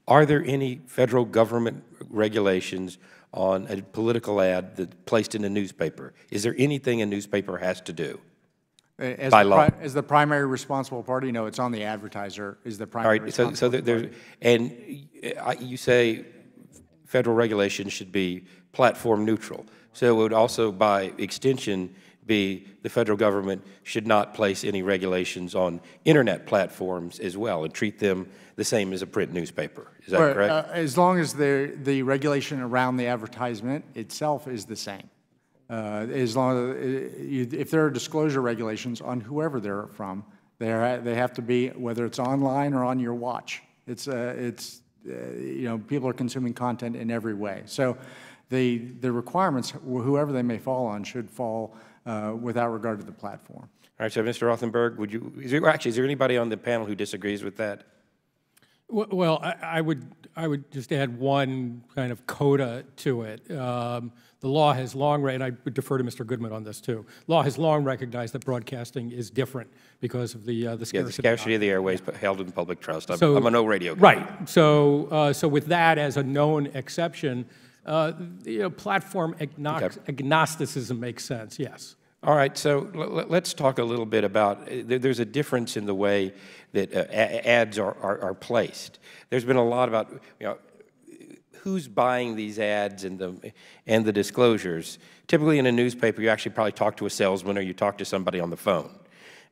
Are there any federal government regulations on a political ad that's placed in a newspaper? Is there anything a newspaper has to do by law? As the primary responsible party, no, it's on the advertiser is the primary responsible party. And you say federal regulation should be platform neutral. So it would also, by extension, be the federal government should not place any regulations on internet platforms as well and treat them the same as a print newspaper. Is that correct? As long as the regulation around the advertisement itself is the same. As long as, if there are disclosure regulations on whoever they're from, they have to be, whether it's online or on your watch. You know, people are consuming content in every way. So the requirements, whoever they may fall on, should fall without regard to the platform. All right, so Mr. Rothenberg, is there anybody on the panel who disagrees with that? Well, I would just add one kind of coda to it. The law has long, and I would defer to Mr. Goodman on this too. Law has long recognized that broadcasting is different because of the scarcity. Yeah, the scarcity of the airways held in public trust. I'm a no radio guy. Right. So with that as a known exception, you know, platform agnosticism makes sense. Yes. All right, so let's talk a little bit about, there's a difference in the way that ads are placed. There's been a lot about, you know, who's buying these ads and the disclosures. Typically in a newspaper, you actually probably talk to a salesman or you talk to somebody on the phone.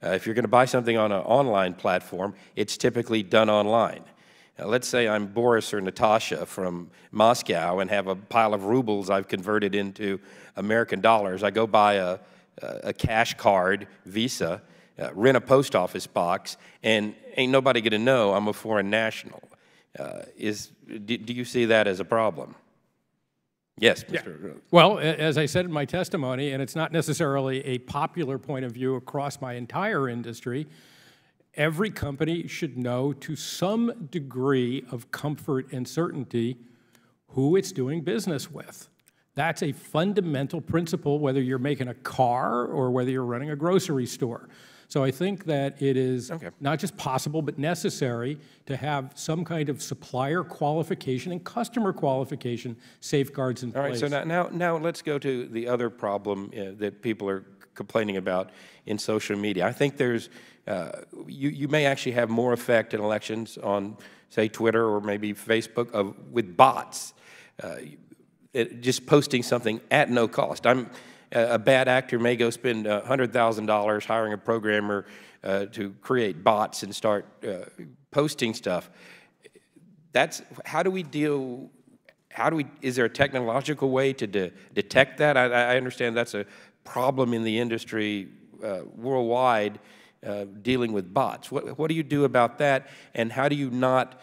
If you're going to buy something on an online platform, it's typically done online. Let's say I'm Boris or Natasha from Moscow and have a pile of rubles I've converted into American dollars. I go buy a cash card, Visa, rent a post office box, and ain't nobody going to know I'm a foreign national. Do you see that as a problem? Yes, Mr. Yeah. Well, as I said in my testimony, and it's not necessarily a popular point of view across my entire industry, every company should know to some degree of comfort and certainty who it's doing business with. That's a fundamental principle, whether you're making a car or whether you're running a grocery store. So I think that it is not just possible, but necessary to have some kind of supplier qualification and customer qualification safeguards in place. All right, so now let's go to the other problem that people are complaining about in social media. I think there's, you may actually have more effect in elections on, say, Twitter or maybe Facebook with bots. Just posting something at no cost. A bad actor may go spend $100,000 hiring a programmer to create bots and start posting stuff. Is there a technological way to detect that? I understand that's a problem in the industry worldwide dealing with bots. What do you do about that, and how do you not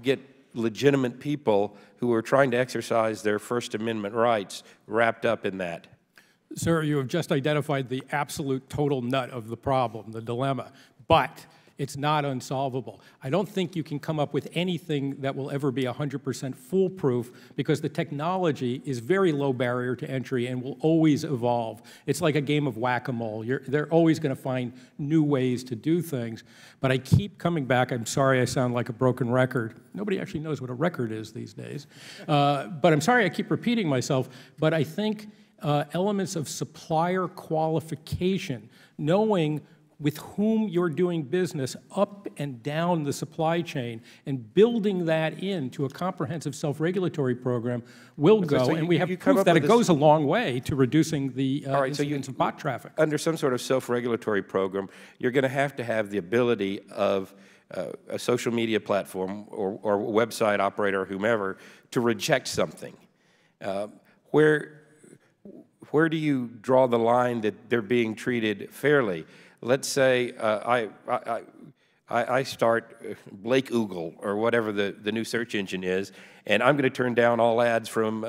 get legitimate people who are trying to exercise their First Amendment rights wrapped up in that? Sir, you have just identified the absolute total nut of the problem, the dilemma, but it's not unsolvable. I don't think you can come up with anything that will ever be 100% foolproof because the technology is very low barrier to entry and will always evolve. It's like a game of whack-a-mole. They're always going to find new ways to do things. But I keep coming back. I'm sorry I sound like a broken record. Nobody actually knows what a record is these days. But I'm sorry I keep repeating myself. But I think elements of supplier qualification, knowing with whom you're doing business up and down the supply chain, and building that into a comprehensive self-regulatory program will go, and we have proof that it goes a long way to reducing the incidence of bot traffic. Under some sort of self-regulatory program, you're going to have the ability of a social media platform or website operator or whomever to reject something. Where do you draw the line that they're being treated fairly? Let's say I start Blake Oogle or whatever the new search engine is, and I'm going to turn down all ads from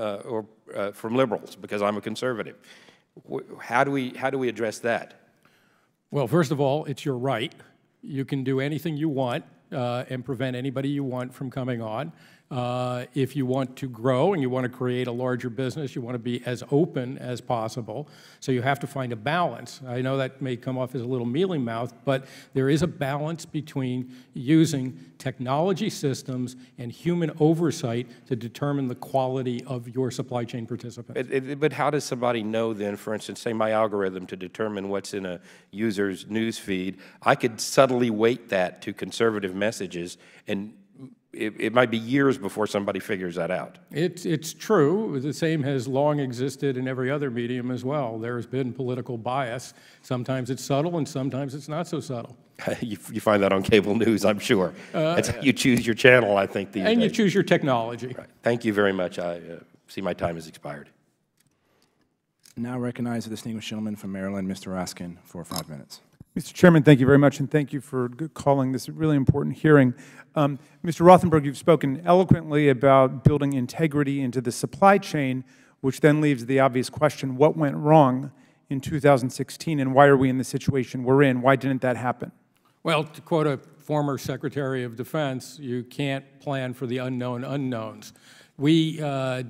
liberals because I'm a conservative. How do we address that? Well, first of all, it's your right. You can do anything you want and prevent anybody you want from coming on. If you want to grow and you want to create a larger business, you want to be as open as possible. So you have to find a balance. I know that may come off as a little mealy-mouthed, but there is a balance between using technology systems and human oversight to determine the quality of your supply chain participants. But how does somebody know then, for instance, say my algorithm to determine what's in a user's news feed? I could subtly weight that to conservative messages and it might be years before somebody figures that out. It's true. The same has long existed in every other medium as well. There's been political bias. Sometimes it's subtle, and sometimes it's not so subtle. You find that on cable news, I'm sure. That's how you choose your channel, I think, these and days. you choose your technology. Right. Thank you very much. I see my time has expired. Now recognize the distinguished gentleman from Maryland, Mr. Raskin, for 5 minutes. Mr. Chairman, thank you very much, and thank you for calling this a really important hearing. Mr. Rothenberg, you've spoken eloquently about building integrity into the supply chain, which then leaves the obvious question, what went wrong in 2016, and why are we in the situation we're in? Why didn't that happen? Well, to quote a former Secretary of Defense, you can't plan for the unknown unknowns. We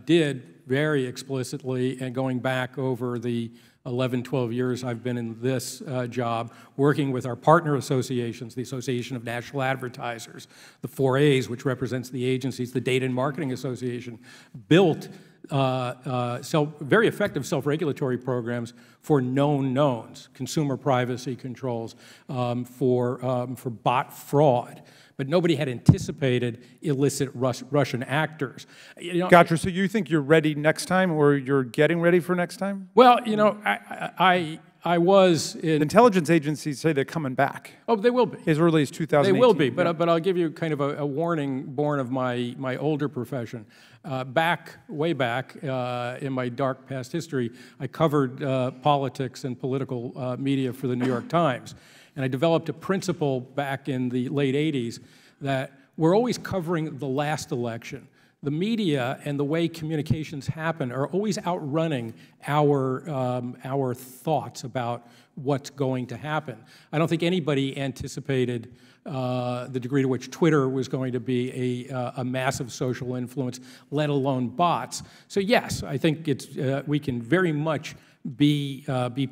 did very explicitly, and going back over the 11, 12 years I've been in this job, working with our partner associations, the Association of National Advertisers, the 4As, which represents the agencies, the Data and Marketing Association, built very effective self-regulatory programs for known knowns, consumer privacy controls, for bot fraud. But nobody had anticipated illicit Russian actors. You know, Gotcha. So you think you're ready next time, or you're getting ready for next time? Well, you know, I was in... Intelligence agencies say they're coming back. Oh, they will be. As early as 2018. They will be, but I'll give you kind of a warning born of my older profession. Way back in my dark past history, I covered politics and political media for the New York Times. And I developed a principle back in the late 80s that we're always covering the last election. The media and the way communications happen are always outrunning our thoughts about what's going to happen. I don't think anybody anticipated the degree to which Twitter was going to be a massive social influence, let alone bots. So yes, I think we can very much be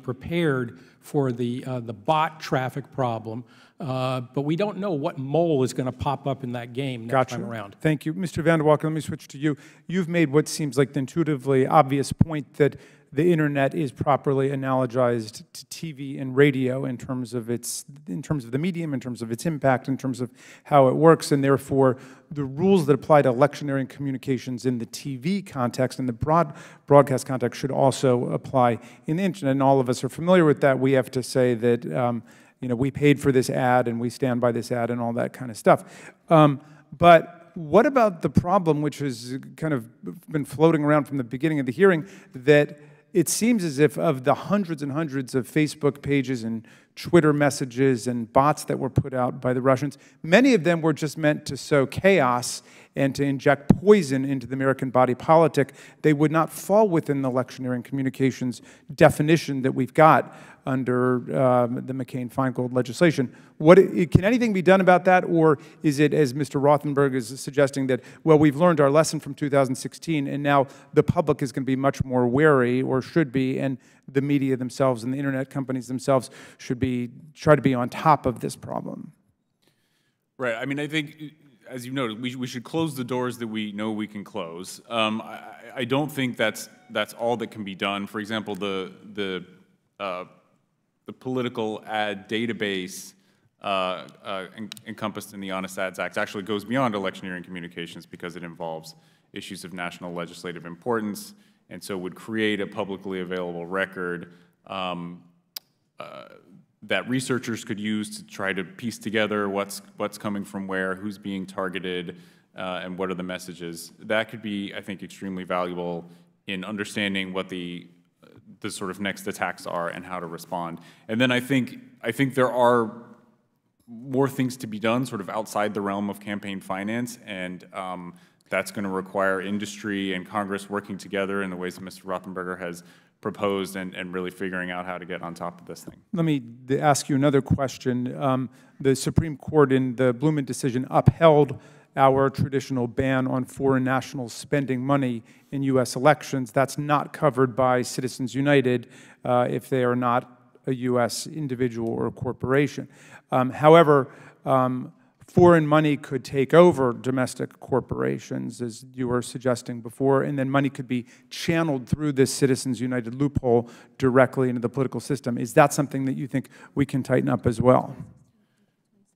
prepared for the bot traffic problem, but we don't know what mole is going to pop up in that game next time around. Thank you. Mr. Van der Walker, let me switch to you. You've made what seems like the intuitively obvious point that the internet is properly analogized to TV and radio in terms of the medium, in terms of its impact, in terms of how it works, and therefore the rules that apply to electioneering communications in the TV context and the broadcast context should also apply in the internet. And all of us are familiar with that. We have to say that you know, we paid for this ad and we stand by this ad and all that kind of stuff. But what about the problem, which has kind of been floating around from the beginning of the hearing, that it seems as if of the hundreds and hundreds of Facebook pages and Twitter messages and bots that were put out by the Russians, many of them were just meant to sow chaos and to inject poison into the American body politic. They would not fall within the electioneering communications definition that we've got under the McCain-Feingold legislation. Can anything be done about that, or is it, as Mr. Rothenberg is suggesting, that, well, we've learned our lesson from 2016, and now the public is going to be much more wary, or should be, and the media themselves and the internet companies themselves should try to be on top of this problem? Right. I mean, I think, as you noted, we should close the doors that we know we can close. I don't think that's all that can be done. For example, the political ad database encompassed in the Honest Ads Act actually goes beyond electioneering communications because it involves issues of national legislative importance, and so would create a publicly available record that researchers could use to try to piece together what's coming from where, who's being targeted, and what are the messages. That could be, I think, extremely valuable in understanding what the sort of next attacks are and how to respond. And then I think there are more things to be done sort of outside the realm of campaign finance, and that's going to require industry and Congress working together in the ways that Mr. Rothenberger has proposed and really figuring out how to get on top of this thing. Let me ask you another question. The Supreme Court in the Blumen decision upheld our traditional ban on foreign nationals spending money in U.S. elections. That's not covered by Citizens United if they are not a U.S. individual or a corporation. However, foreign money could take over domestic corporations, as you were suggesting before, and then money could be channeled through this Citizens United loophole directly into the political system. Is that something that you think we can tighten up as well?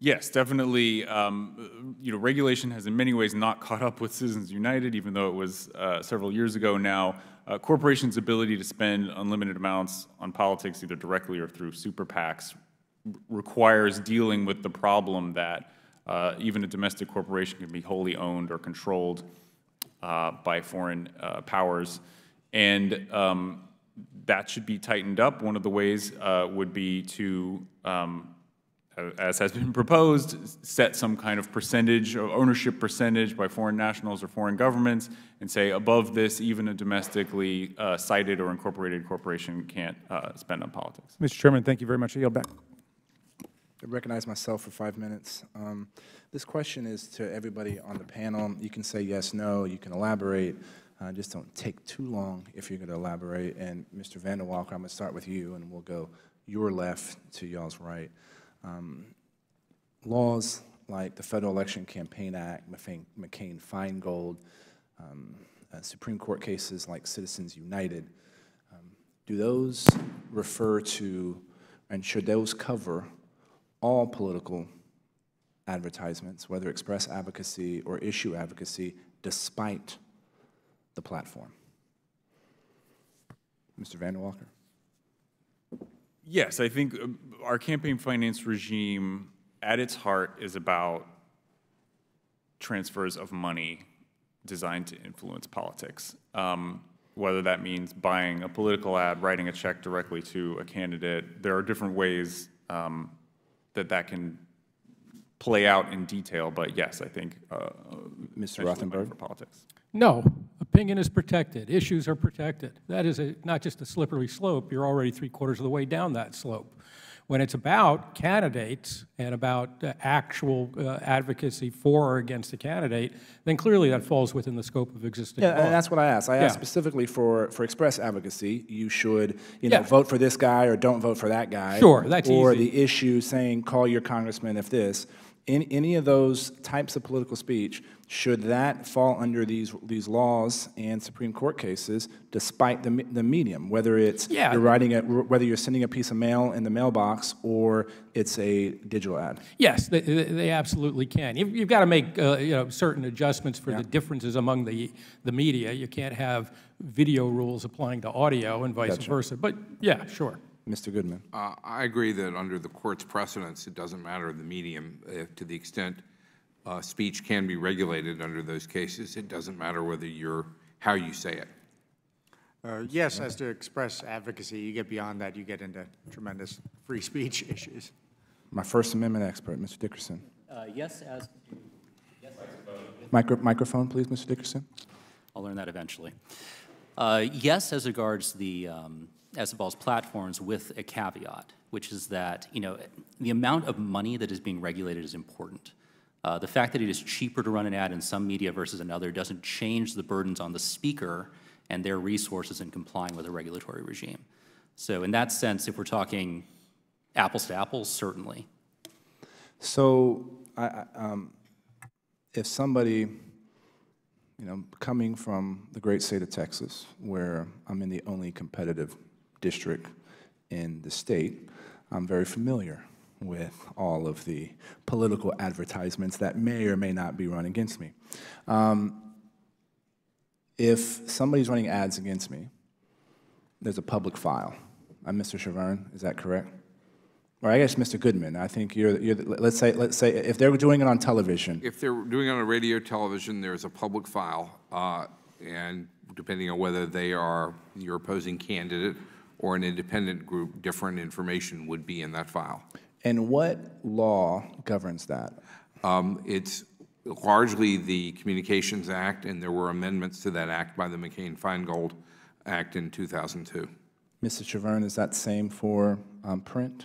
Yes, definitely. Regulation has in many ways not caught up with Citizens United, even though it was several years ago now. Corporations' ability to spend unlimited amounts on politics, either directly or through super PACs, requires dealing with the problem that even a domestic corporation can be wholly owned or controlled by foreign powers. And that should be tightened up. One of the ways would be to as has been proposed, set some kind of percentage, or ownership percentage by foreign nationals or foreign governments, and say above this, even a domestically cited or incorporated corporation can't spend on politics. Mr. Chairman, thank you very much. I yield back. I recognize myself for 5 minutes. This question is to everybody on the panel. You can say yes, no, you can elaborate. Just don't take too long if you're going to elaborate. And Mr. Vander Walker, I'm going to start with you, and we'll go your left to y'all's right. Laws like the Federal Election Campaign Act, McCain-Feingold, Supreme Court cases like Citizens United, do those refer to, and should those cover all political advertisements, whether express advocacy or issue advocacy, despite the platform? Mr. Vander Walker. Yes, I think our campaign finance regime at its heart is about transfers of money designed to influence politics. Whether that means buying a political ad, writing a check directly to a candidate, there are different ways that can play out in detail, but yes, I think Mr. Rothenberg for politics. No, opinion is protected, issues are protected. That is not just a slippery slope, you're already 3/4 of the way down that slope. When it's about candidates and about actual advocacy for or against a candidate, then clearly that falls within the scope of existing law. And that's what I asked. I asked specifically for express advocacy. You should, vote for this guy or don't vote for that guy. Sure, that's easy. Or the issue saying, call your congressman if this. Any of those types of political speech, should that fall under these laws and Supreme Court cases, despite the medium, whether it's you're writing whether you're sending a piece of mail in the mailbox or it's a digital ad? Yes, they absolutely can. You've got to make certain adjustments for the differences among the media. You can't have video rules applying to audio and vice versa. But yeah, sure. Mr. Goodman. I agree that under the court's precedents, it doesn't matter the medium. To the extent speech can be regulated under those cases, it doesn't matter whether how you say it. Yes, as to express advocacy, you get beyond that, you get into tremendous free speech issues. My First Amendment expert, Mr. Dickerson. Yes, as yes. Microphone, please, Mr. Dickerson. I'll learn that eventually. Yes, as regards as involves platforms, with a caveat, which is that the amount of money that is being regulated is important. The fact that it is cheaper to run an ad in some media versus another doesn't change the burdens on the speaker and their resources in complying with a regulatory regime. So in that sense, if we're talking apples to apples, certainly. So if somebody, coming from the great state of Texas, where I'm in the only competitive district in the state, I'm very familiar with all of the political advertisements that may or may not be run against me. If somebody's running ads against me, there's a public file. I'm Mr. Chaverne, is that correct? Or I guess Mr. Goodman, I think let's say if they're doing it on television. If they're doing it on a radio, television, there's a public file, and depending on whether they are your opposing candidate or an independent group, different information would be in that file. And what law governs that? It's largely the Communications Act, and there were amendments to that act by the McCain-Feingold Act in 2002. Mr. Chaverne, is that same for print?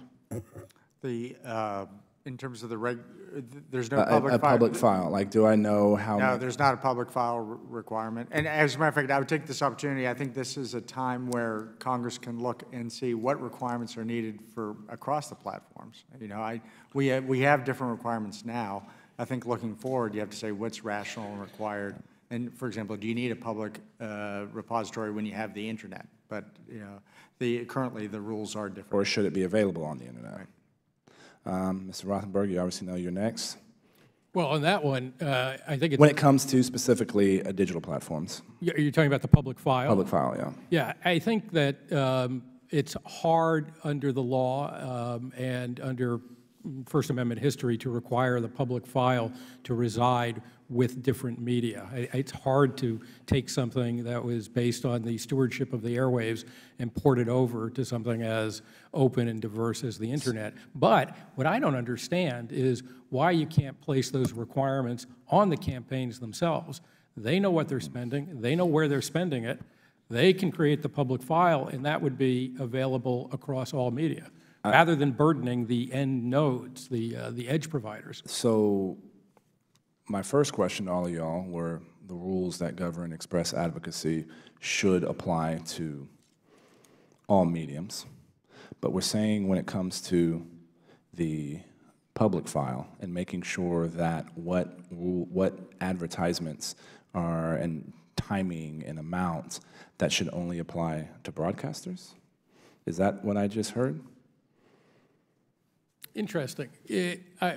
In terms of there's no public file. A public file, like do I know how? No, there's not a public file requirement. And as a matter of fact, I would take this opportunity, I think this is a time where Congress can look and see what requirements are needed for across the platforms. We have different requirements now. I think looking forward, you have to say what's rational and required. And for example, do you need a public repository when you have the internet? But currently the rules are different. Or should it be available on the internet? Right. Mr. Rothenberg, you obviously know you're next. Well, on that one, I think it's... When it comes to specifically digital platforms. You're talking about the public file? Public file, yeah. Yeah, I think that it's hard under the law and under First Amendment history to require the public file to reside with different media. It's hard to take something that was based on the stewardship of the airwaves and port it over to something as open and diverse as the internet. But what I don't understand is why you can't place those requirements on the campaigns themselves. They know what they're spending. They know where they're spending it. They can create the public file, and that would be available across all media, rather than burdening the end nodes, the edge providers. So my first question to all of y'all were the rules that govern express advocacy should apply to all mediums. But we're saying when it comes to the public file and making sure that what advertisements are and timing and amounts that should only apply to broadcasters? Is that what I just heard? Interesting.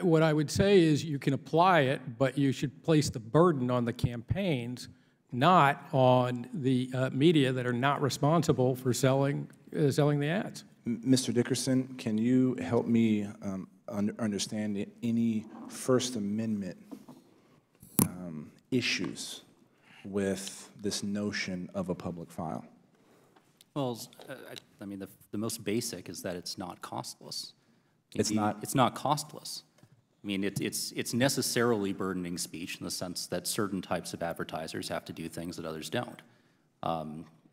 What I would say is you can apply it, but you should place the burden on the campaigns, not on the media that are not responsible for selling the ads. Mr. Dickerson, can you help me understand any First Amendment issues with this notion of a public file? Well, I mean, the most basic is that it's not costless. It's not costless. I mean, it's necessarily burdening speech in the sense that certain types of advertisers have to do things that others don't.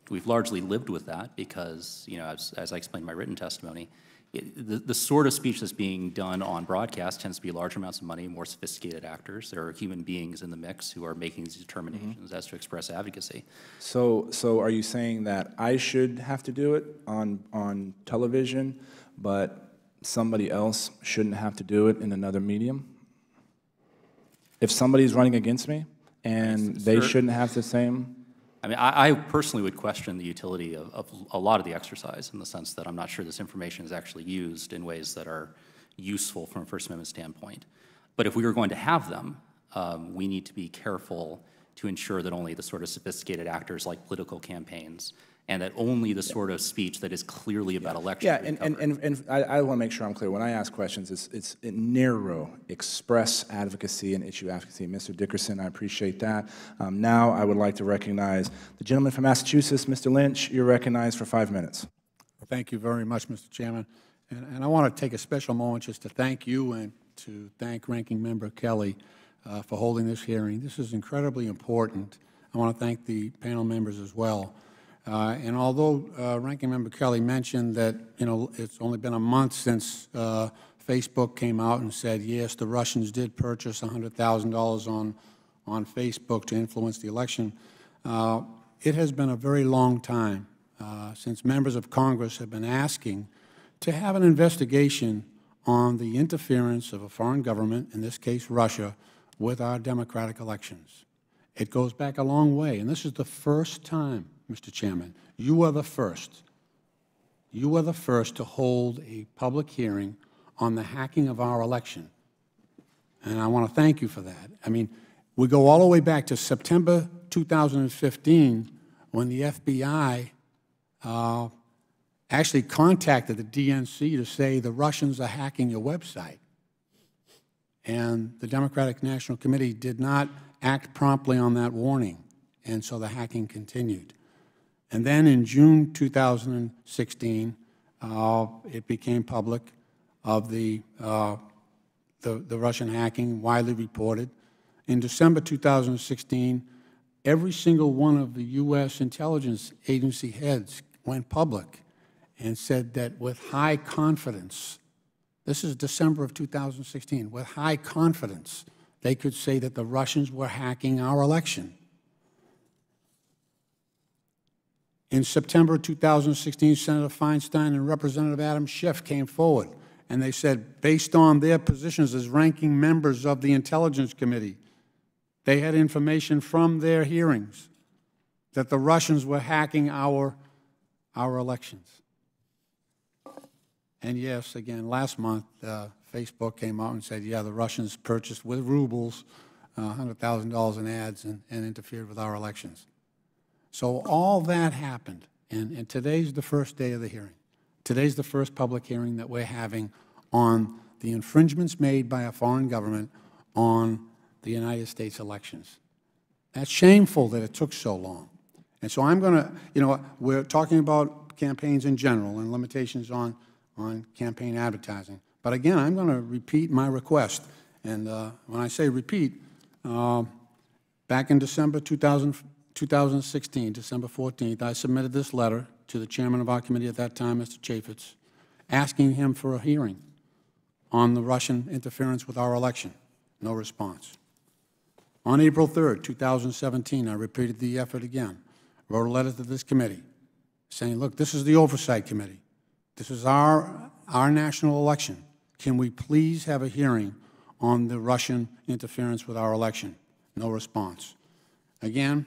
We've largely lived with that because, you know, as I explained in my written testimony, the sort of speech that's being done on broadcast tends to be large amounts of money, more sophisticated actors. There are human beings in the mix who are making these determinations as to express advocacy. So are you saying that I should have to do it on television, but somebody else shouldn't have to do it in another medium? If somebody's running against me and they shouldn't have the same? I mean, I personally would question the utility of a lot of the exercise in the sense that I'm not sure this information is actually used in ways that are useful from a First Amendment standpoint. But if we were going to have them, we need to be careful to ensure that only the sort of sophisticated actors like political campaigns and that only the sort of speech that is clearly about elections. Yeah, and I want to make sure I'm clear. When I ask questions, it's narrow, express advocacy and issue advocacy. Mr. Dickerson, I appreciate that. Now I would like to recognize the gentleman from Massachusetts, Mr. Lynch. You're recognized for 5 minutes. Thank you very much, Mr. Chairman. And I want to take a special moment just to thank you and to thank Ranking Member Kelly for holding this hearing. This is incredibly important. I want to thank the panel members as well. And although Ranking Member Kelly mentioned that, you know, it's only been a month since Facebook came out and said, yes, the Russians did purchase $100,000 on Facebook to influence the election, it has been a very long time since members of Congress have been asking to have an investigation on the interference of a foreign government, in this case Russia, with our democratic elections. It goes back a long way, and this is the first time, Mr. Chairman, you are the first. You are the first to hold a public hearing on the hacking of our election. And I want to thank you for that. I mean, we go all the way back to September 2015 when the FBI actually contacted the DNC to say the Russians are hacking your website. And the Democratic National Committee did not act promptly on that warning, and so the hacking continued. And then in June 2016, it became public of the Russian hacking, widely reported. In December 2016, every single one of the U.S. intelligence agency heads went public and said that with high confidence, this is December of 2016, with high confidence, they could say that the Russians were hacking our election. In September 2016, Senator Feinstein and Representative Adam Schiff came forward, and they said, based on their positions as ranking members of the Intelligence Committee, they had information from their hearings that the Russians were hacking our elections. And yes, again, last month, Facebook came out and said, yeah, the Russians purchased with rubles $100,000 in ads and interfered with our elections. So all that happened, and today's the first day of the hearing. Today's the first public hearing that we're having on the infringements made by a foreign government on the United States elections. That's shameful that it took so long. And so I'm going to, you know, we're talking about campaigns in general and limitations on campaign advertising. But again, I'm going to repeat my request. And when I say repeat, back in December 2016, December 14th, I submitted this letter to the chairman of our committee at that time, Mr. Chaffetz, asking him for a hearing on the Russian interference with our election. No response. On April 3rd, 2017, I repeated the effort again, wrote a letter to this committee saying, look, this is the Oversight Committee. This is our national election. Can we please have a hearing on the Russian interference with our election? No response. Again,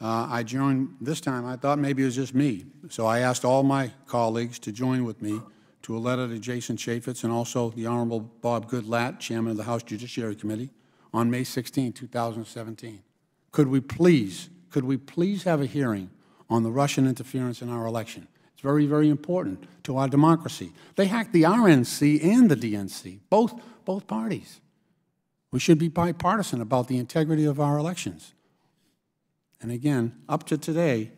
I joined this time. I thought maybe it was just me. So I asked all my colleagues to join with me to a letter to Jason Chaffetz and also the Honorable Bob Goodlatte, Chairman of the House Judiciary Committee, on May 16, 2017. Could we please have a hearing on the Russian interference in our election? It's very, very important to our democracy. They hacked the RNC and the DNC, both parties. We should be bipartisan about the integrity of our elections. And again, up to today,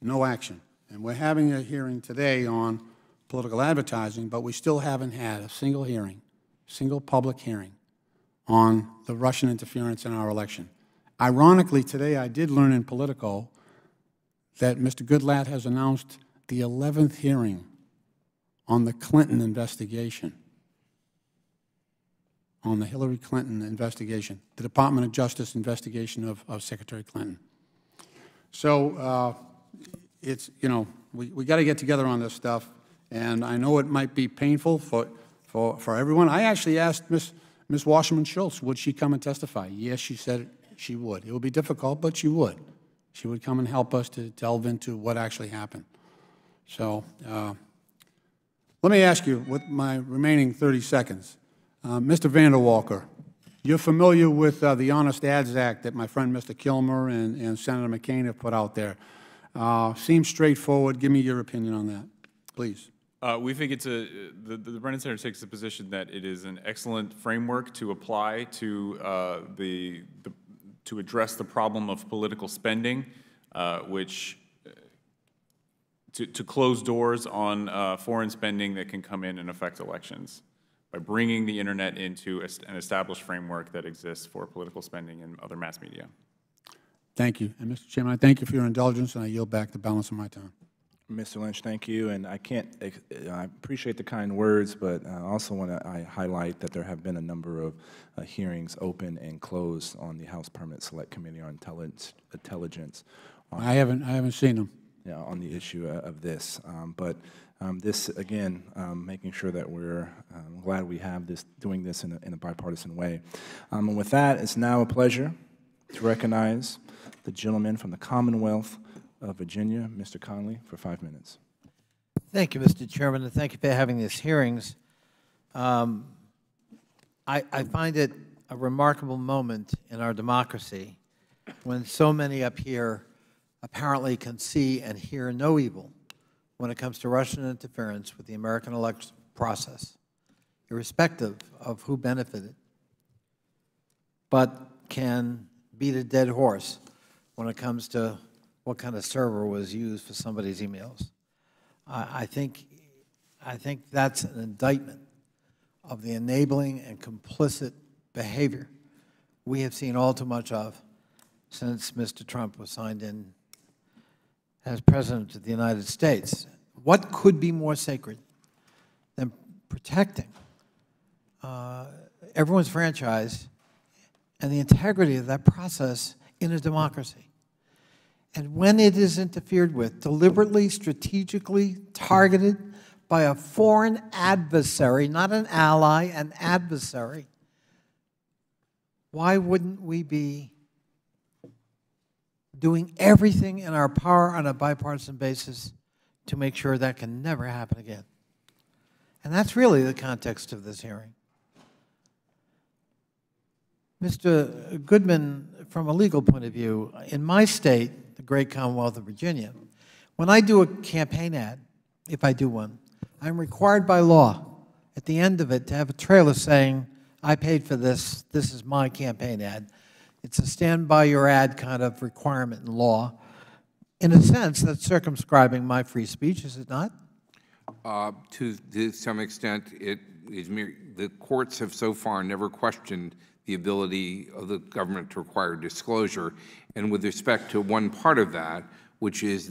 no action. And we're having a hearing today on political advertising, but we still haven't had a single hearing, single public hearing on the Russian interference in our election. Ironically, today I did learn in Politico that Mr. Goodlatte has announced the 11th hearing on the Clinton investigation, on the Hillary Clinton investigation, the Department of Justice investigation of Secretary Clinton. So it's, you know, we got to get together on this stuff, and I know it might be painful for everyone. I actually asked Ms. Wasserman Schultz, would she come and testify? Yes, she said she would. It would be difficult, but she would. She would come and help us to delve into what actually happened. So let me ask you, with my remaining 30 seconds, Mr. Vander Walker, you're familiar with the Honest Ads Act that my friend Mr. Kilmer and Senator McCain have put out there. Seems straightforward. Give me your opinion on that, please. We think it's the Brennan Center takes the position that it is an excellent framework to apply to to address the problem of political spending, which to close doors on foreign spending that can come in and affect elections by bringing the internet into an established framework that exists for political spending and other mass media. Thank you. And Mr. Chairman, I thank you for your indulgence, and I yield back the balance of my time. Mr. Lynch, thank you. And I appreciate the kind words, but I also want to highlight that there have been a number of hearings open and closed on the House Permanent Select Committee on Intelligence. I haven't seen them. Yeah, on the issue of this. This, again, making sure that we're glad we have this, doing this in a bipartisan way. And with that, it's now a pleasure to recognize the gentleman from the Commonwealth of Virginia, Mr. Conley, for 5 minutes. Thank you, Mr. Chairman, and thank you for having these hearings. I find it a remarkable moment in our democracy when so many up here apparently can see and hear no evil when it comes to Russian interference with the American election process, irrespective of who benefited, but can beat a dead horse when it comes to what kind of server was used for somebody's emails. I think that's an indictment of the enabling and complicit behavior we have seen all too much of since Mr. Trump was signed in as President of the United States. What could be more sacred than protecting everyone's franchise and the integrity of that process in a democracy? And when it is interfered with, deliberately, strategically targeted by a foreign adversary, not an ally, an adversary, why wouldn't we be doing everything in our power on a bipartisan basis to make sure that can never happen again? And that's really the context of this hearing. Mr. Goodman, from a legal point of view, in my state, the great Commonwealth of Virginia, when I do a campaign ad, if I do one, I'm required by law at the end of it to have a trailer saying, I paid for this, this is my campaign ad. It's a stand by your ad kind of requirement in law. In a sense, that's circumscribing my free speech, is it not? To some extent, it is the courts have so far never questioned the ability of the government to require disclosure. And with respect to one part of that, which is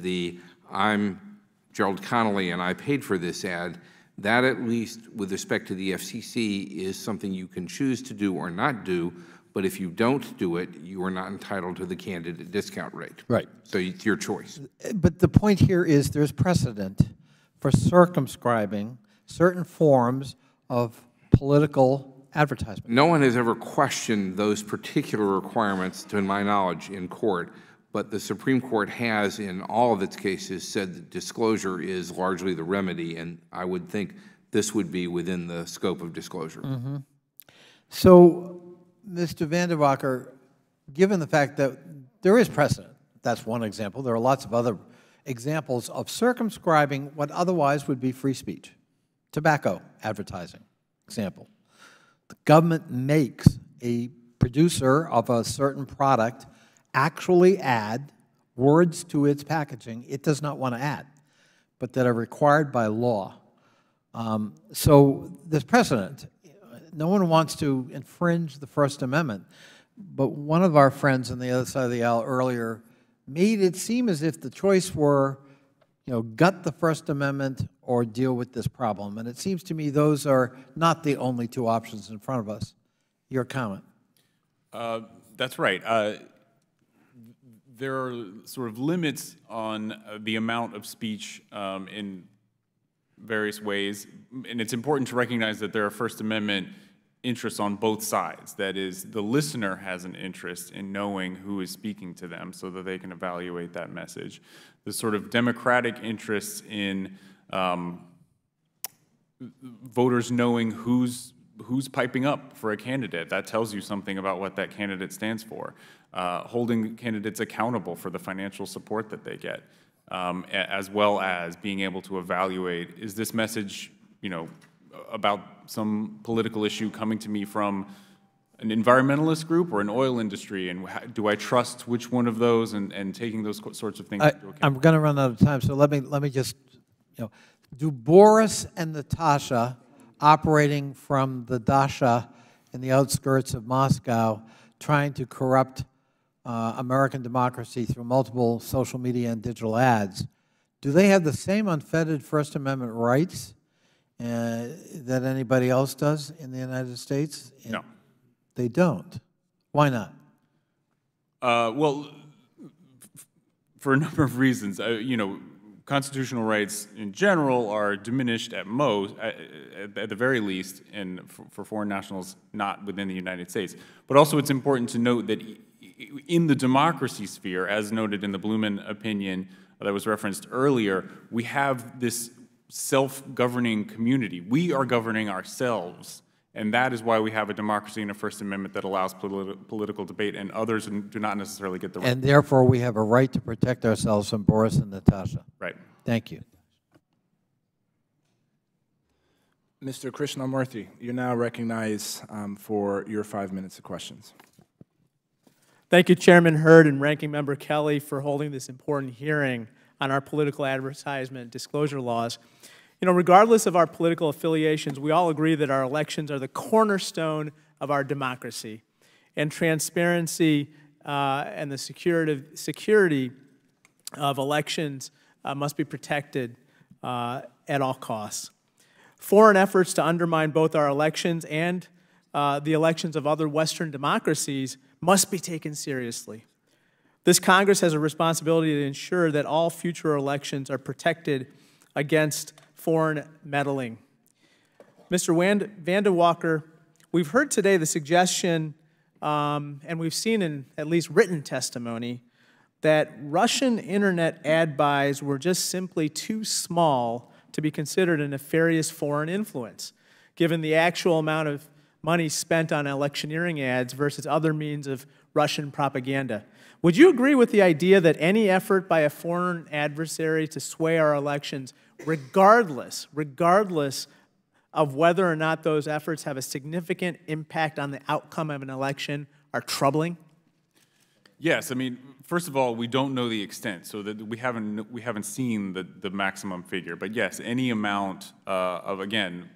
I'm Gerald Connolly and I paid for this ad, that at least with respect to the FCC is something you can choose to do or not do, but if you don't do it, you are not entitled to the candidate discount rate. Right. So it's your choice. But the point here is there's precedent for circumscribing certain forms of political advertisement. No one has ever questioned those particular requirements, to my knowledge, in court, but the Supreme Court has, in all of its cases, said that disclosure is largely the remedy, and I would think this would be within the scope of disclosure. Mm-hmm. So, Mr. Vanderwacker, given the fact that there is precedent, that's one example, there are lots of other examples of circumscribing what otherwise would be free speech. Tobacco advertising, example. The government makes a producer of a certain product actually add words to its packaging it does not want to add, but that are required by law. So there's precedent. No one wants to infringe the First Amendment, but one of our friends on the other side of the aisle earlier made it seem as if the choice were, gut the First Amendment or deal with this problem. And it seems to me those are not the only two options in front of us. Your comment. That's right. There are sort of limits on the amount of speech in various ways, and it's important to recognize that there are First Amendment interests on both sides. That is, the listener has an interest in knowing who is speaking to them so that they can evaluate that message. The sort of democratic interests in voters knowing who's piping up for a candidate. That tells you something about what that candidate stands for. Holding candidates accountable for the financial support that they get, as well as being able to evaluate, is this message, about some political issue coming to me from an environmentalist group or an oil industry, and do I trust which one of those, and taking those sorts of things into account. I'm going to run out of time, so let me just, do Boris and Natasha, operating from the Dasha in the outskirts of Moscow, trying to corrupt American democracy through multiple social media and digital ads, do they have the same unfettered First Amendment rights that anybody else does in the United States? No. They don't. Why not? Well, for a number of reasons. Constitutional rights in general are diminished at most, at the very least, for foreign nationals not within the United States. But also it's important to note that in the democracy sphere, as noted in the Blumen opinion that was referenced earlier, we have this self-governing community. We are governing ourselves, and that is why we have a democracy and a First Amendment that allows political debate, and others do not necessarily get the right. And therefore, we have a right to protect ourselves from Boris and Natasha. Right. Thank you. Mr. Krishnamurthy, you're now recognized for your 5 minutes of questions. Thank you, Chairman Hurd and Ranking Member Kelly, for holding this important hearing on our political advertisement disclosure laws. Regardless of our political affiliations, we all agree that our elections are the cornerstone of our democracy, and transparency and the security of elections must be protected at all costs. Foreign efforts to undermine both our elections and the elections of other Western democracies must be taken seriously. This Congress has a responsibility to ensure that all future elections are protected against foreign meddling. Mr. Vanderwacker, we've heard today the suggestion, and we've seen in at least written testimony, that Russian internet ad buys were just simply too small to be considered a nefarious foreign influence, given the actual amount of money spent on electioneering ads versus other means of Russian propaganda. Would you agree with the idea that any effort by a foreign adversary to sway our elections, regardless of whether or not those efforts have a significant impact on the outcome of an election, are troubling? Yes, I mean, first of all, we don't know the extent, so that we haven't seen the maximum figure. But yes, any amount of, again,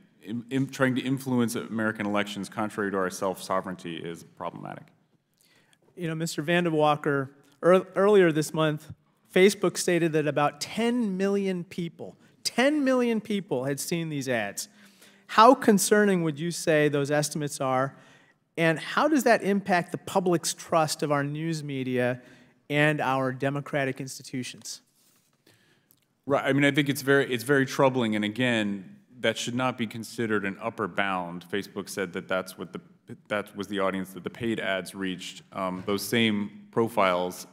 trying to influence American elections contrary to our self-sovereignty is problematic. You know, Mr. Vanden Walker, earlier this month, Facebook stated that about 10 million people had seen these ads. How concerning would you say those estimates are, and how does that impact the public's trust of our news media and our democratic institutions? Right. I mean, I think it's very troubling, and again, that should not be considered an upper bound. Facebook said that that was the audience that the paid ads reached. Those same profiles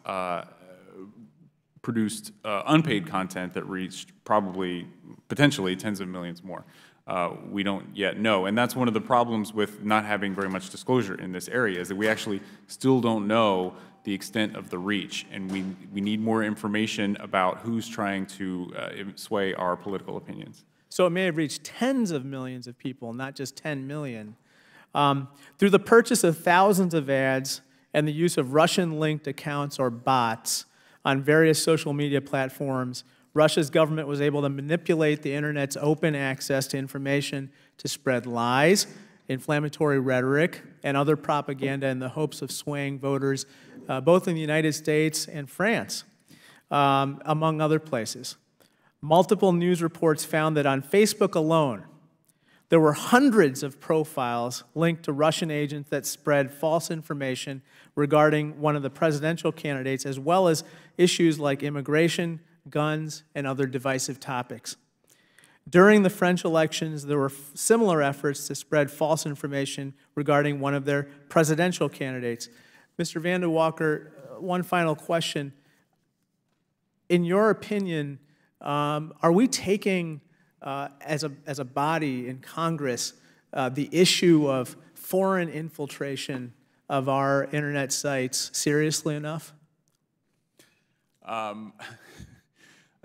produced unpaid content that reached potentially tens of millions more. We don't yet know, and that's one of the problems with not having very much disclosure in this area, is that we actually still don't know the extent of the reach, and we need more information about who's trying to sway our political opinions. So it may have reached tens of millions of people, not just 10 million. Through the purchase of thousands of ads and the use of Russian-linked accounts or bots on various social media platforms, Russia's government was able to manipulate the Internet's open access to information to spread lies, inflammatory rhetoric, and other propaganda in the hopes of swaying voters both in the United States and France, among other places. Multiple news reports found that on Facebook alone, there were hundreds of profiles linked to Russian agents that spread false information regarding one of the presidential candidates, as well as issues like immigration, guns, and other divisive topics. During the French elections, there were similar efforts to spread false information regarding one of their presidential candidates. Mr. Vanden Walker, one final question. In your opinion, are we taking, as a body in Congress, the issue of foreign infiltration of our Internet sites seriously enough? I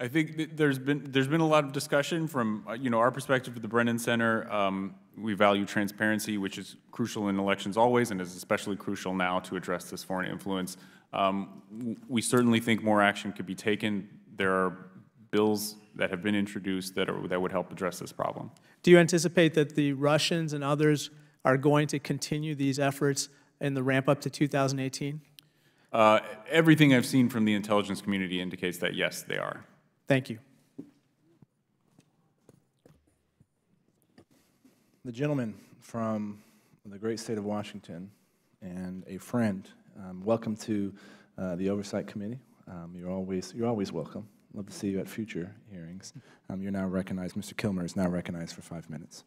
think there's been a lot of discussion from our perspective at the Brennan Center. We value transparency, which is crucial in elections always, and is especially crucial now to address this foreign influence. We certainly think more action could be taken. There are bills that have been introduced that would help address this problem. Do you anticipate that the Russians and others are going to continue these efforts in the ramp up to 2018? Everything I've seen from the intelligence community indicates that, yes, they are. Thank you. The gentleman from the great state of Washington and a friend, welcome to the Oversight Committee. You're always welcome. Love to see you at future hearings. You're now recognized. Mr. Kilmer is now recognized for 5 minutes.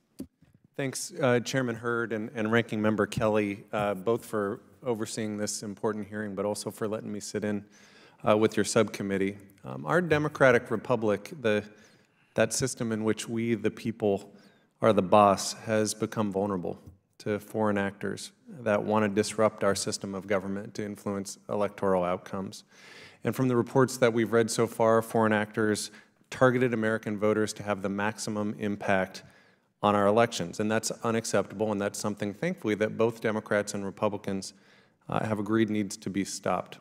Thanks, Chairman Hurd and Ranking Member Kelly, both for overseeing this important hearing, but also for letting me sit in with your subcommittee. Our democratic republic, that system in which we, the people, are the boss, has become vulnerable to foreign actors that want to disrupt our system of government to influence electoral outcomes. And from the reports that we've read so far, foreign actors targeted American voters to have the maximum impact on our elections. And that's unacceptable, and that's something, thankfully, that both Democrats and Republicans have agreed needs to be stopped.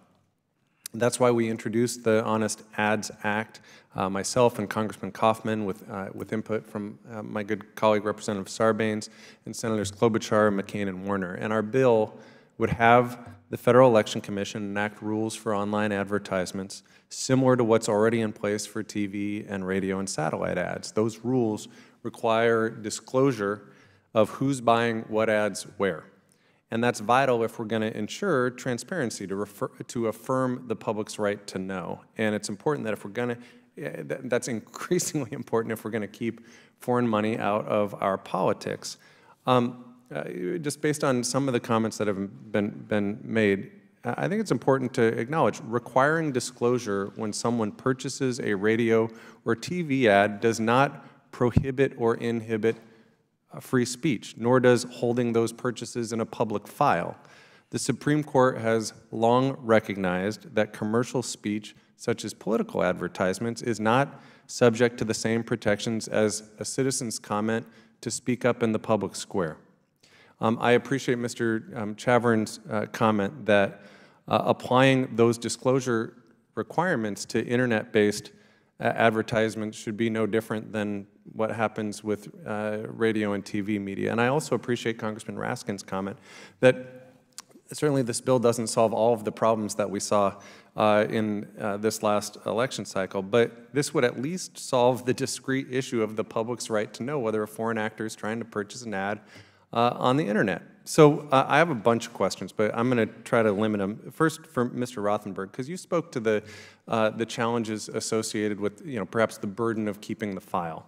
That's why we introduced the Honest Ads Act, myself and Congressman Kaufman, with input from my good colleague, Representative Sarbanes, and Senators Klobuchar, McCain, and Warner. And our bill would have the Federal Election Commission enact rules for online advertisements similar to what's already in place for TV and radio and satellite ads. Those rules require disclosure of who's buying what ads where. And that's vital if we're going to ensure transparency, to affirm the public's right to know. And it's important that if we're going to, that's increasingly important if we're going to keep foreign money out of our politics. Just based on some of the comments that have been made, I think it's important to acknowledge requiring disclosure when someone purchases a radio or TV ad does not prohibit or inhibit free speech, nor does holding those purchases in a public file. The Supreme Court has long recognized that commercial speech, such as political advertisements, is not subject to the same protections as a citizen's comment to speak up in the public square. I appreciate Mr. Chavern's comment that applying those disclosure requirements to internet-based advertisements should be no different than what happens with radio and TV media. And I also appreciate Congressman Raskin's comment that certainly this bill doesn't solve all of the problems that we saw in this last election cycle, but this would at least solve the discrete issue of the public's right to know whether a foreign actor is trying to purchase an ad on the internet. So I have a bunch of questions, but I'm going to try to limit them. First, for Mr. Rothenberg, because you spoke to the challenges associated with, perhaps the burden of keeping the file.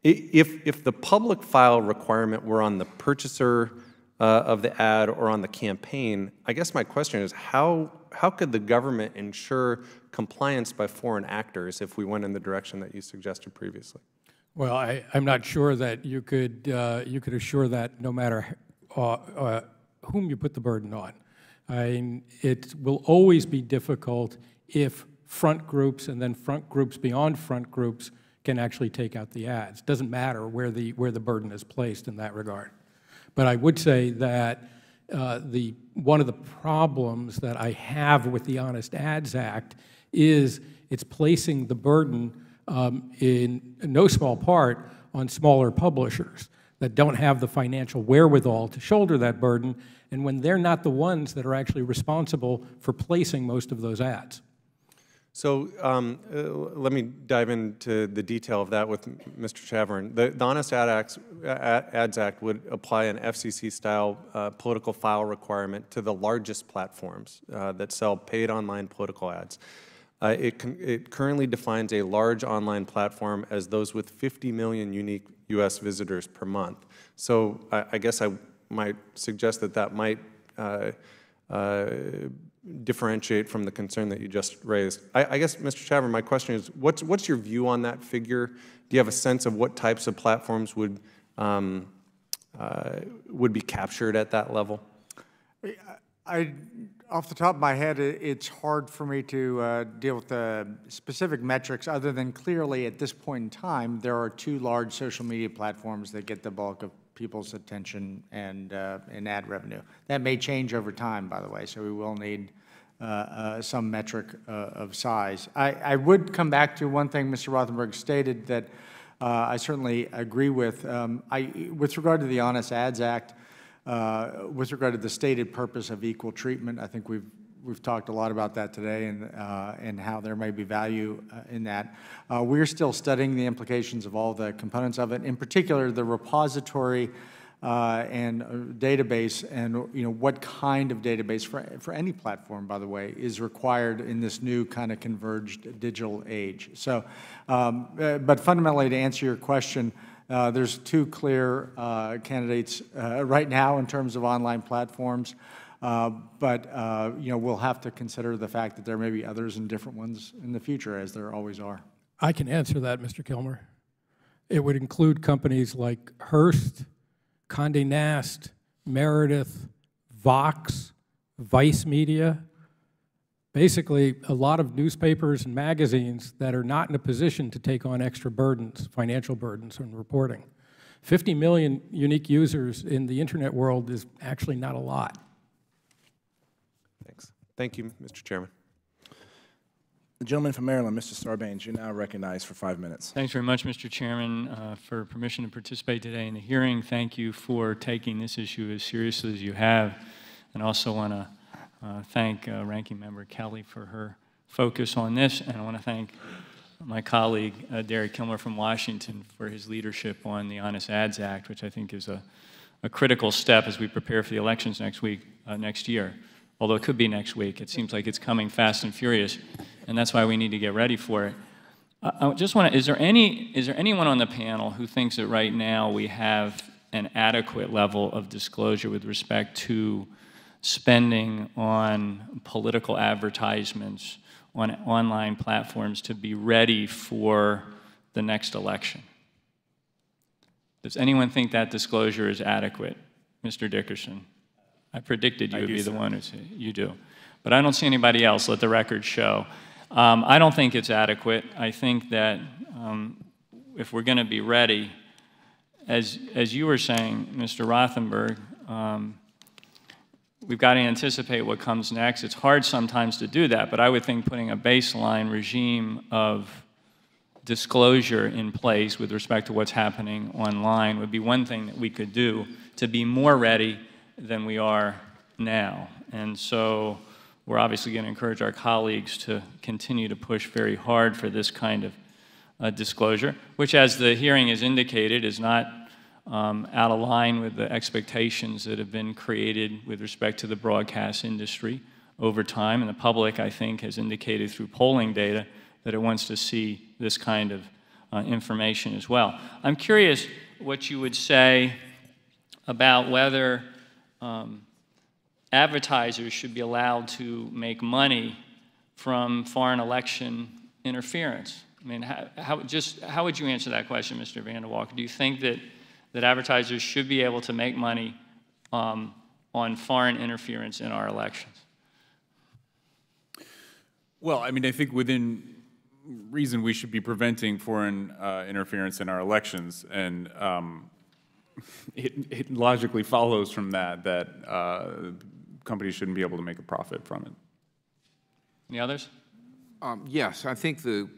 If the public file requirement were on the purchaser of the ad or on the campaign, I guess my question is how could the government ensure compliance by foreign actors if we went in the direction that you suggested previously? Well, I'm not sure that you could assure that no matter whom you put the burden on. It will always be difficult if front groups and then front groups beyond front groups can actually take out the ads. It doesn't matter where the burden is placed in that regard. But I would say that one of the problems that I have with the Honest Ads Act is it's placing the burden in no small part on smaller publishers that don't have the financial wherewithal to shoulder that burden, and when they're not the ones that are actually responsible for placing most of those ads. So let me dive into the detail of that with Mr. Chavern. The Honest Ads Act would apply an FCC-style political file requirement to the largest platforms that sell paid online political ads. It currently defines a large online platform as those with 50 million unique U.S. visitors per month. So I guess I might suggest that might differentiate from the concern that you just raised. I guess, Mr. Chavern, my question is, what's your view on that figure? Do you have a sense of what types of platforms would be captured at that level? Off the top of my head, it's hard for me to deal with the specific metrics other than clearly at this point in time, there are two large social media platforms that get the bulk of people's attention and ad revenue. That may change over time, by the way, so we will need some metric of size. I would come back to one thing Mr. Rothenberg stated that I certainly agree with. With regard to the Honest Ads Act, with regard to the stated purpose of equal treatment, I think we've talked a lot about that today and how there may be value in that. We're still studying the implications of all the components of it, in particular the repository and database, and what kind of database for any platform, by the way, is required in this new kind of converged digital age. So, but fundamentally, to answer your question, there's two clear candidates right now in terms of online platforms, but we'll have to consider the fact that there may be others and different ones in the future, as there always are. I can answer that, Mr. Kilmer. It would include companies like Hearst, Condé Nast, Meredith, Vox, Vice Media, basically a lot of newspapers and magazines that are not in a position to take on extra burdens, financial burdens on reporting. 50 million unique users in the internet world is actually not a lot. Thanks. Thank you, Mr. Chairman. The gentleman from Maryland, Mr. Sarbanes, you're now recognized for 5 minutes. Thanks very much, Mr. Chairman, for permission to participate today in the hearing. Thank you for taking this issue as seriously as you have, and also want to thank Ranking Member Kelly for her focus on this, and I want to thank my colleague, Derek Kilmer from Washington, for his leadership on the Honest Ads Act, which I think is a critical step as we prepare for the elections next year. Although it could be next week. It seems like it's coming fast and furious, and that's why we need to get ready for it. I just want to, is there anyone on the panel who thinks that right now we have an adequate level of disclosure with respect to spending on political advertisements on online platforms to be ready for the next election? Does anyone think that disclosure is adequate? Mr. Dickerson, I predicted you would be the one who said you do. But I don't see anybody else. Let the record show. I don't think it's adequate. I think that if we're going to be ready, as you were saying, Mr. Rothenberg, we've got to anticipate what comes next. It's hard sometimes to do that, but I would think putting a baseline regime of disclosure in place with respect to what's happening online would be one thing that we could do to be more ready than we are now. And so we're obviously going to encourage our colleagues to continue to push very hard for this kind of disclosure, which, as the hearing has indicated, is not out of line with the expectations that have been created with respect to the broadcast industry over time. And the public, I think, has indicated through polling data that it wants to see this kind of information as well. I'm curious what you would say about whether advertisers should be allowed to make money from foreign election interference. I mean, how would you answer that question, Mr. Vander Walker? Do you think that advertisers should be able to make money on foreign interference in our elections? Well, I mean, I think within reason we should be preventing foreign interference in our elections, and it logically follows from that companies shouldn't be able to make a profit from it. Any others? Yes, I think the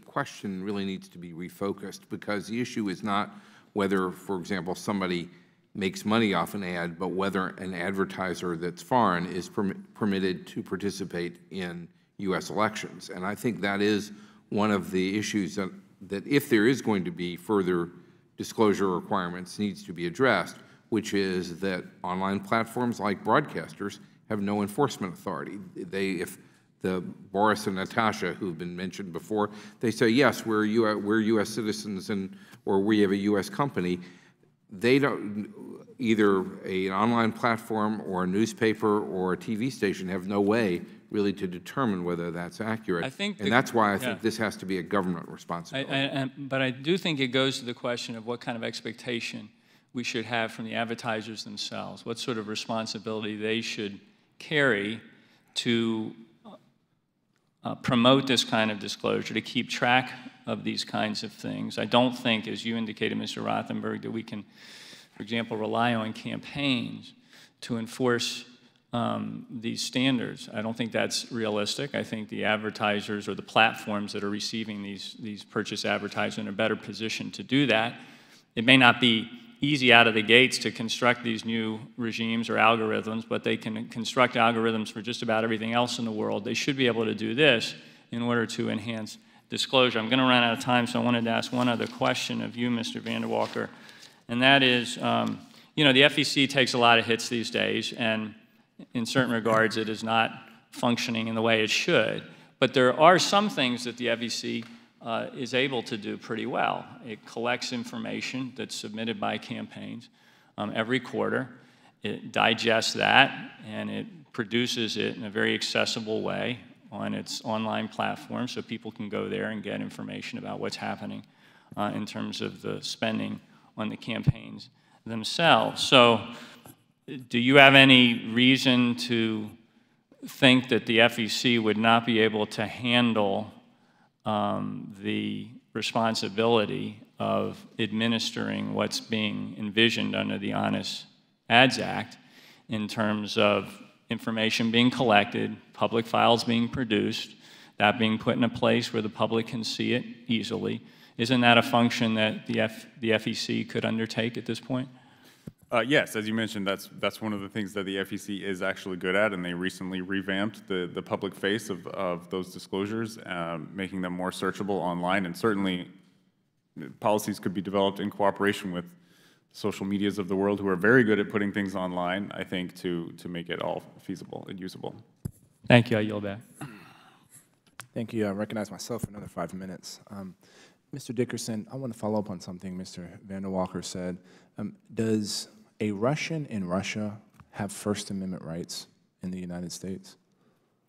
question really needs to be refocused, because the issue is not whether, for example, somebody makes money off an ad, but whether an advertiser that's foreign is permitted to participate in U.S. elections. And I think that is one of the issues that if there is going to be further disclosure requirements, needs to be addressed, which is that online platforms like broadcasters have no enforcement authority. If the Boris and Natasha, who've been mentioned before, they say, yes, we're U.S. citizens or we have a U.S. company, they don't, either an online platform or a newspaper or a TV station have no way really to determine whether that's accurate. And that's why I think this has to be a government responsibility. But I do think it goes to the question of what kind of expectation we should have from the advertisers themselves, what sort of responsibility they should carry to promote this kind of disclosure, to keep track of these kinds of things. I don't think, as you indicated, Mr. Rothenberg, that we can, for example, rely on campaigns to enforce these standards. I don't think that's realistic. I think the advertisers or the platforms that are receiving these purchase advertisements are better positioned to do that. It may not be easy out of the gates to construct these new regimes or algorithms, but they can construct algorithms for just about everything else in the world. They should be able to do this in order to enhance disclosure. I'm going to run out of time, so I wanted to ask one other question of you, Mr. Vander Walker, and that is, you know, the FEC takes a lot of hits these days, and in certain regards, it is not functioning in the way it should. But there are some things that the FEC is able to do pretty well. It collects information that's submitted by campaigns every quarter. It digests that, and it produces it in a very accessible way on its online platform, so people can go there and get information about what's happening in terms of the spending on the campaigns themselves. So do you have any reason to think that the FEC would not be able to handle the responsibility of administering what's being envisioned under the Honest Ads Act in terms of information being collected, public files being produced, that being put in a place where the public can see it easily? Isn't that a function that the FEC could undertake at this point? Yes, as you mentioned, that's one of the things that the FEC is actually good at, and they recently revamped the public face of those disclosures, making them more searchable online, and certainly policies could be developed in cooperation with social medias of the world who are very good at putting things online, I think, to make it all feasible and usable. Thank you. I yield back. Thank you. I recognize myself for another 5 minutes. Mr. Dickerson, I want to follow up on something Mr. Vander Walker said. Does a Russian in Russia have First Amendment rights in the United States?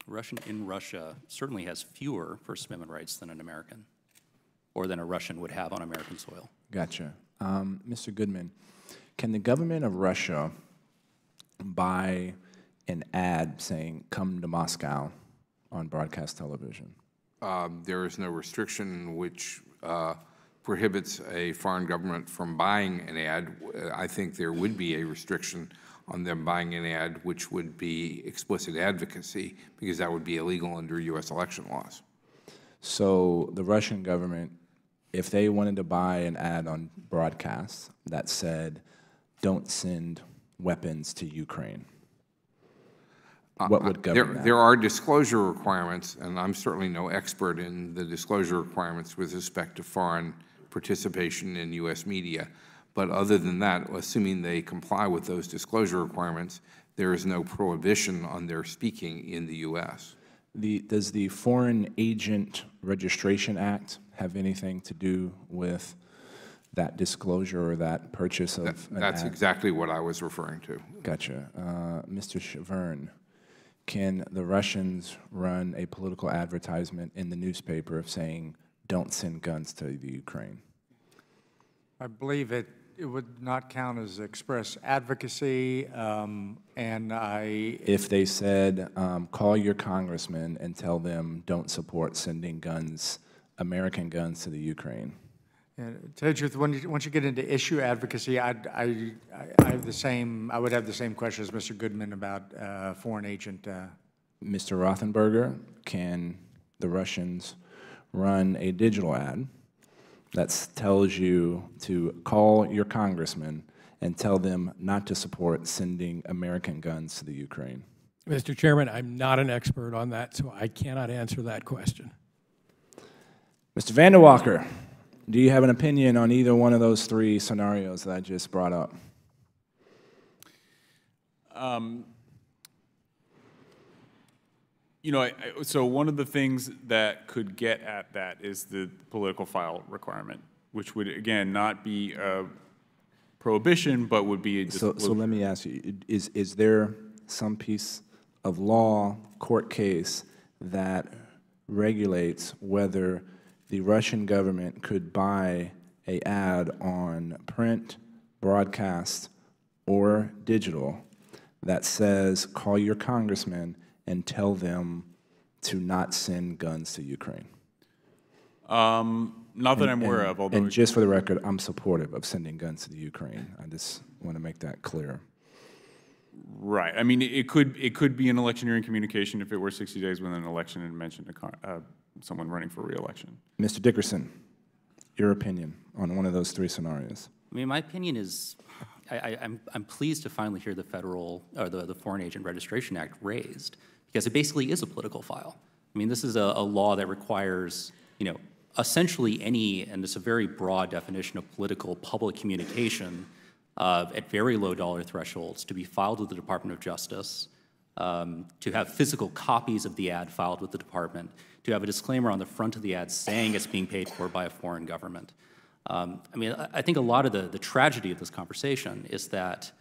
A Russian in Russia certainly has fewer First Amendment rights than an American, or than a Russian would have on American soil. Gotcha. Mr. Goodman, can the government of Russia buy an ad saying, "Come to Moscow," on broadcast television? There is no restriction which prohibits a foreign government from buying an ad. I think there would be a restriction on them buying an ad which would be explicit advocacy, because that would be illegal under U.S. election laws. So the Russian government, if they wanted to buy an ad on broadcast that said, "Don't send weapons to Ukraine," what would govern that? There are disclosure requirements, and I'm certainly no expert in the disclosure requirements with respect to foreign participation in U.S. media. But other than that, assuming they comply with those disclosure requirements, there is no prohibition on their speaking in the U.S. Does the Foreign Agent Registration Act have anything to do with that disclosure or that purchase of an That's ad? exactly what I was referring to. Gotcha. Mr. Chavern, can the Russians run a political advertisement in the newspaper of saying, "Don't send guns to the Ukraine"? I believe it would not count as express advocacy, If they said, call your congressman and tell them don't support sending guns, American guns, to the Ukraine. And to tell you the truth, once you get into issue advocacy, I would have the same question as Mr. Goodman about foreign agent. Mr. Rothenberger, can the Russians run a digital ad that tells you to call your congressman and tell them not to support sending American guns to the Ukraine? Mr. Chairman, I'm not an expert on that, so I cannot answer that question. Mr. Vander Walker, do you have an opinion on either one of those three scenarios that I just brought up? You know, so one of the things that could get at that is the political file requirement, which would, again, not be a prohibition, but would be a disclosure. So let me ask you, is there some piece of law, court case, that regulates whether the Russian government could buy an ad on print, broadcast, or digital that says, call your congressman and tell them to not send guns to Ukraine? Not that I'm aware of, although... And just for the record, I'm supportive of sending guns to the Ukraine. I just want to make that clear. Right. I mean, it could be an electioneering communication if it were 60 days within an election and mentioned someone running for re-election. Mr. Dickerson, your opinion on one of those three scenarios? I mean, my opinion is, I'm pleased to finally hear the the Foreign Agent Registration Act raised, because it basically is a political file. I mean, this is a law that requires, you know, essentially any, and it's a very broad definition of political public communication at very low dollar thresholds, to be filed with the Department of Justice, to have physical copies of the ad filed with the department, to have a disclaimer on the front of the ad saying it's being paid for by a foreign government. I mean, I think a lot of the tragedy of this conversation is that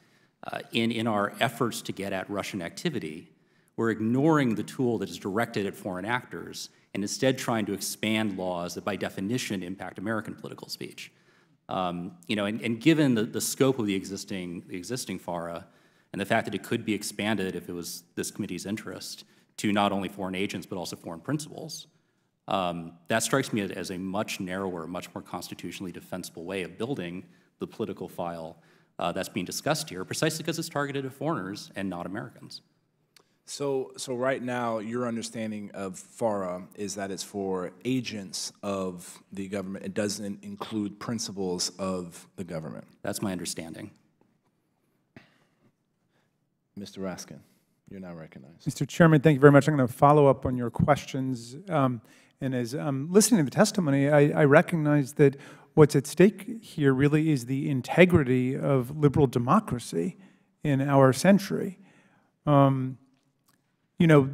in our efforts to get at Russian activity, we're ignoring the tool that is directed at foreign actors and instead trying to expand laws that by definition impact American political speech. You know, and given the scope of the existing FARA and the fact that it could be expanded if it was this committee's interest to not only foreign agents but also foreign principals, that strikes me as a much narrower, much more constitutionally defensible way of building the political file that's being discussed here, precisely because it's targeted at foreigners and not Americans. So right now, your understanding of FARA is that it's for agents of the government. It doesn't include principals of the government. That's my understanding. Mr. Raskin, you're now recognized. Mr. Chairman, thank you very much. I'm going to follow up on your questions. And as I'm listening to the testimony, I recognize that what's at stake here really is the integrity of liberal democracy in our century. You know,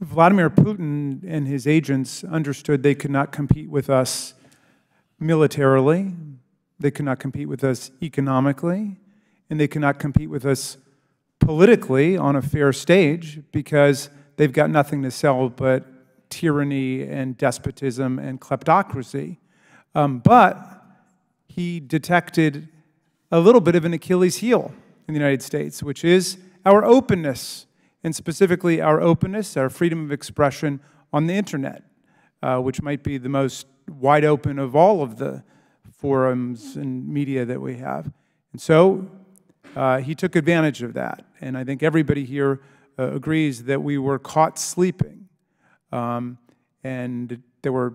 Vladimir Putin and his agents understood they could not compete with us militarily, they could not compete with us economically, and they could not compete with us politically on a fair stage because they've got nothing to sell but tyranny and despotism and kleptocracy. But he detected a little bit of an Achilles heel in the United States, which is our openness, and specifically our openness, our freedom of expression on the internet, which might be the most wide open of all of the forums and media that we have. And so he took advantage of that. And I think everybody here agrees that we were caught sleeping. And there were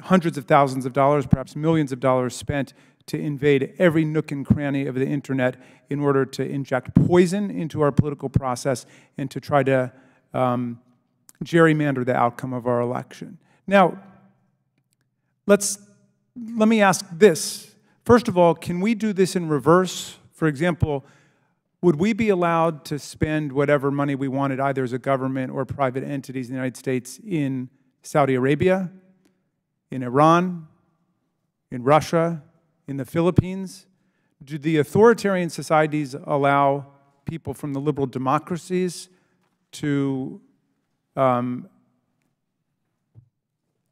hundreds of thousands of dollars, perhaps millions of dollars spent to invade every nook and cranny of the internet in order to inject poison into our political process and to try to gerrymander the outcome of our election. Now, let me ask this. First of all, can we do this in reverse? For example, would we be allowed to spend whatever money we wanted, either as a government or private entities in the United States, in Saudi Arabia, in Iran, in Russia, in the Philippines? Do the authoritarian societies allow people from the liberal democracies to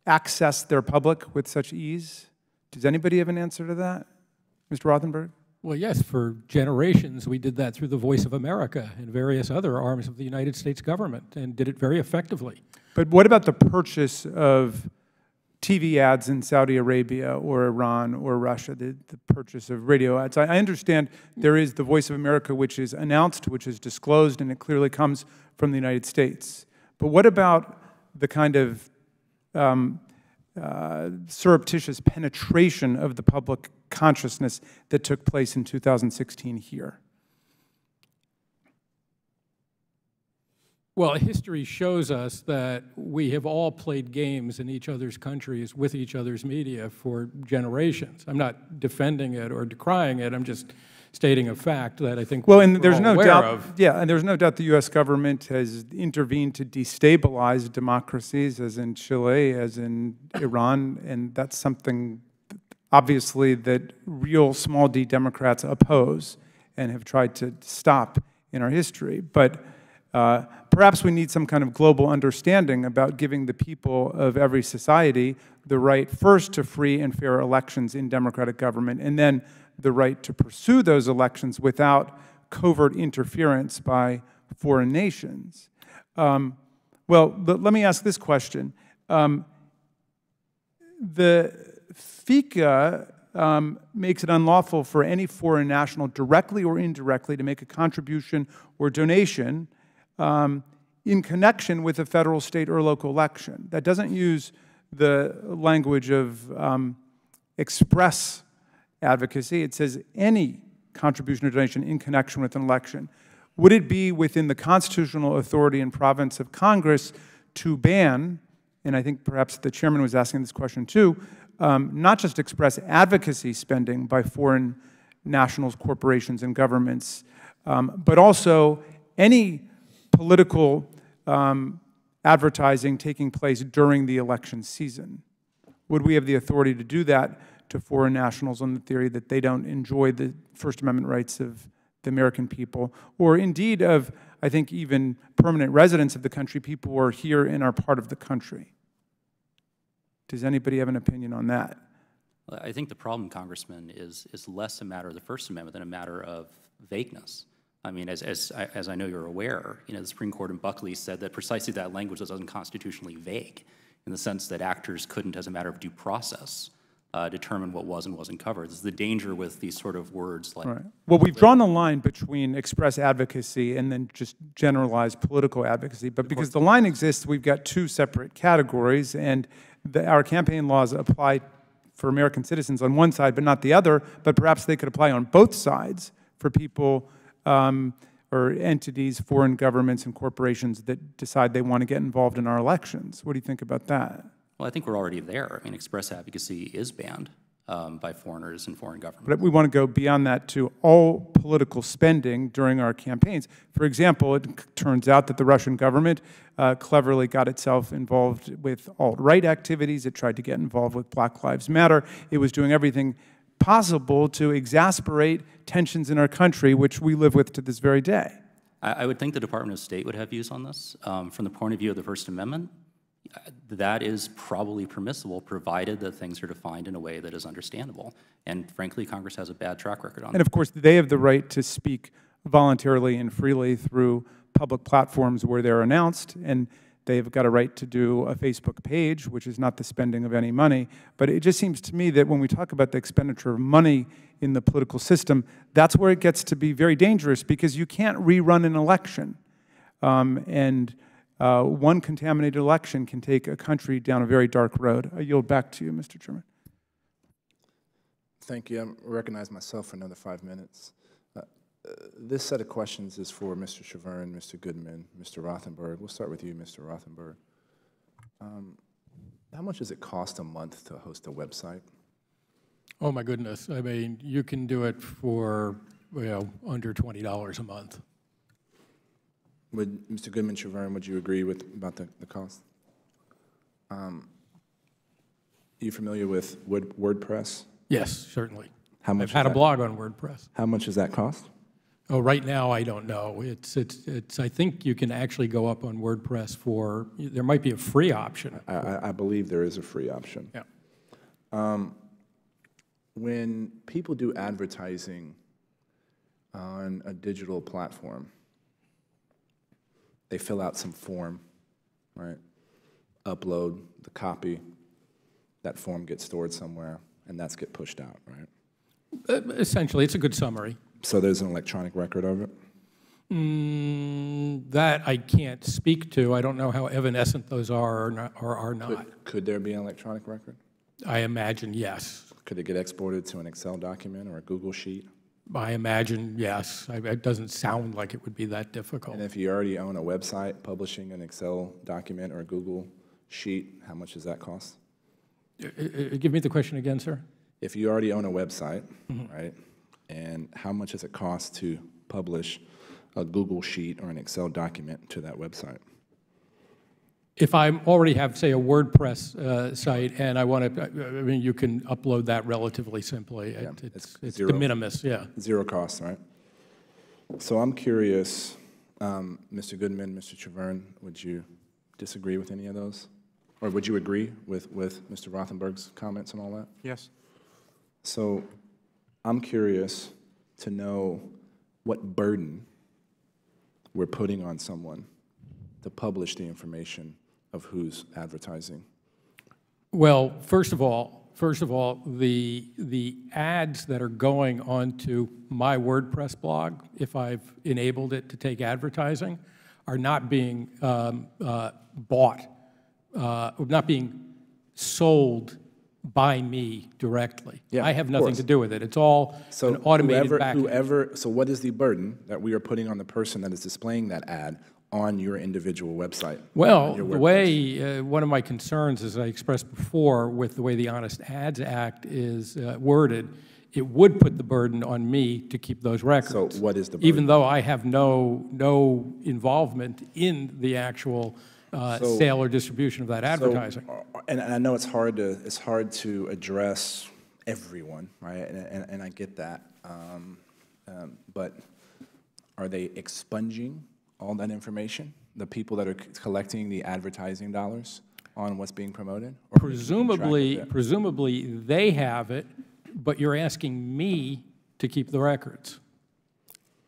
access their public with such ease? Does anybody have an answer to that? Mr. Rothenberg? Well, yes, for generations we did that through the Voice of America and various other arms of the United States government, and did it very effectively. But what about the purchase of TV ads in Saudi Arabia or Iran or Russia, the purchase of radio ads? I understand there is the Voice of America, which is announced, which is disclosed, and it clearly comes from the United States. But what about the kind of surreptitious penetration of the public consciousness that took place in 2016 here? Well, history shows us that we have all played games in each other's countries with each other's media for generations. I'm not defending it or decrying it. I'm just stating a fact that I think well, and there's no doubt. Of. Yeah, and there's no doubt the U.S. government has intervened to destabilize democracies, as in Chile, as in Iran, and that's something obviously that real small d Democrats oppose and have tried to stop in our history. But perhaps we need some kind of global understanding about giving the people of every society the right first to free and fair elections in democratic government, and then the right to pursue those elections without covert interference by foreign nations. Well, let me ask this question. The FICA makes it unlawful for any foreign national, directly or indirectly, to make a contribution or donation in connection with a federal, state, or local election. That doesn't use the language of express advocacy. It says any contribution or donation in connection with an election. Would it be within the constitutional authority and province of Congress to ban, and I think perhaps the chairman was asking this question too, not just express advocacy spending by foreign nationals, corporations, and governments, but also any political advertising taking place during the election season? Would we have the authority to do that to foreign nationals on the theory that they don't enjoy the First Amendment rights of the American people, or indeed of, I think, even permanent residents of the country, people who are here and are part of the country? Does anybody have an opinion on that? Well, I think the problem, Congressman, is less a matter of the First Amendment than a matter of vagueness. I mean, as I know you're aware, the Supreme Court in Buckley said that precisely that language was unconstitutionally vague, in the sense that actors couldn't, as a matter of due process, determine what was and wasn't covered. This is the danger with these sort of words like... Right. Well, we've drawn the line between express advocacy and then just generalized political advocacy, but because the line exists, we've got two separate categories, and our campaign laws apply for American citizens on one side but not the other, but perhaps they could apply on both sides for people or entities, foreign governments and corporations that decide they want to get involved in our elections. What do you think about that? Well, I think we're already there. I mean, express advocacy is banned by foreigners and foreign governments. But we want to go beyond that to all political spending during our campaigns. For example, it turns out that the Russian government cleverly got itself involved with alt-right activities. It tried to get involved with Black Lives Matter. It was doing everything possible to exasperate tensions in our country, which we live with to this very day. I would think the Department of State would have views on this. From the point of view of the First Amendment, That is probably permissible, provided that things are defined in a way that is understandable. And frankly, Congress has a bad track record on that. And of course, they have the right to speak voluntarily and freely through public platforms where they're announced, and they've got a right to do a Facebook page, which is not the spending of any money. But it just seems to me that when we talk about the expenditure of money in the political system, that's where it gets to be very dangerous, because you can't rerun an election. One contaminated election can take a country down a very dark road. I yield back to you, Mr. Chairman. Thank you. I recognize myself for another 5 minutes. This set of questions is for Mr. Chavern, Mr. Goodman, Mr. Rothenberg. We'll start with you, Mr. Rothenberg. How much does it cost a month to host a website? Oh, my goodness. I mean, you can do it for, under $20 a month. Would Mr. Goodman, Chavern, would you agree with about the cost? Are you familiar with WordPress? Yes, certainly. How much? I've had a blog on WordPress. How much does that cost? Oh, right now I don't know. It's. I think you can actually go up on WordPress for. There might be a free option. I believe there is a free option. Yeah. When people do advertising on a digital platform, they fill out some form, right? Upload the copy. That form gets stored somewhere, and that's get pushed out, right? Essentially, it's a good summary. So there's an electronic record of it? That I can't speak to. I don't know how evanescent those are or are not. Could there be an electronic record? I imagine yes. Could it get exported to an Excel document or a Google sheet? I imagine yes. It doesn't sound like it would be that difficult. And if you already own a website, publishing an Excel document or a Google sheet, how much does that cost? Give me the question again, sir. If you already own a website, right, and how much does it cost to publish a Google sheet or an Excel document to that website? If I already have, say, a WordPress site and I want to, I mean, you can upload that relatively simply. Yeah, it's de minimis, yeah. Zero cost, right? So I'm curious, Mr. Goodman, Mr. Chavern, would you disagree with any of those? Or would you agree with Mr. Rothenberg's comments and all that? Yes. So I'm curious to know what burden we're putting on someone to publish the information of who's advertising. Well, first of all, the ads that are going onto my WordPress blog, if I've enabled it to take advertising, are not being bought, not being sold by me directly. Yeah, I have nothing to do with it. It's all an automated backend. So what is the burden that we are putting on the person that is displaying that ad on your individual website? Well, the way, one of my concerns, as I expressed before, with the way the Honest Ads Act is worded, it would put the burden on me to keep those records. So what is the burden? Even though I have no involvement in the actual sale or distribution of that advertising. And I know it's hard to address everyone, right? And I get that. But are they expunging all that information, the people that are collecting the advertising dollars on what's being promoted? Or presumably they have it, but you're asking me to keep the records.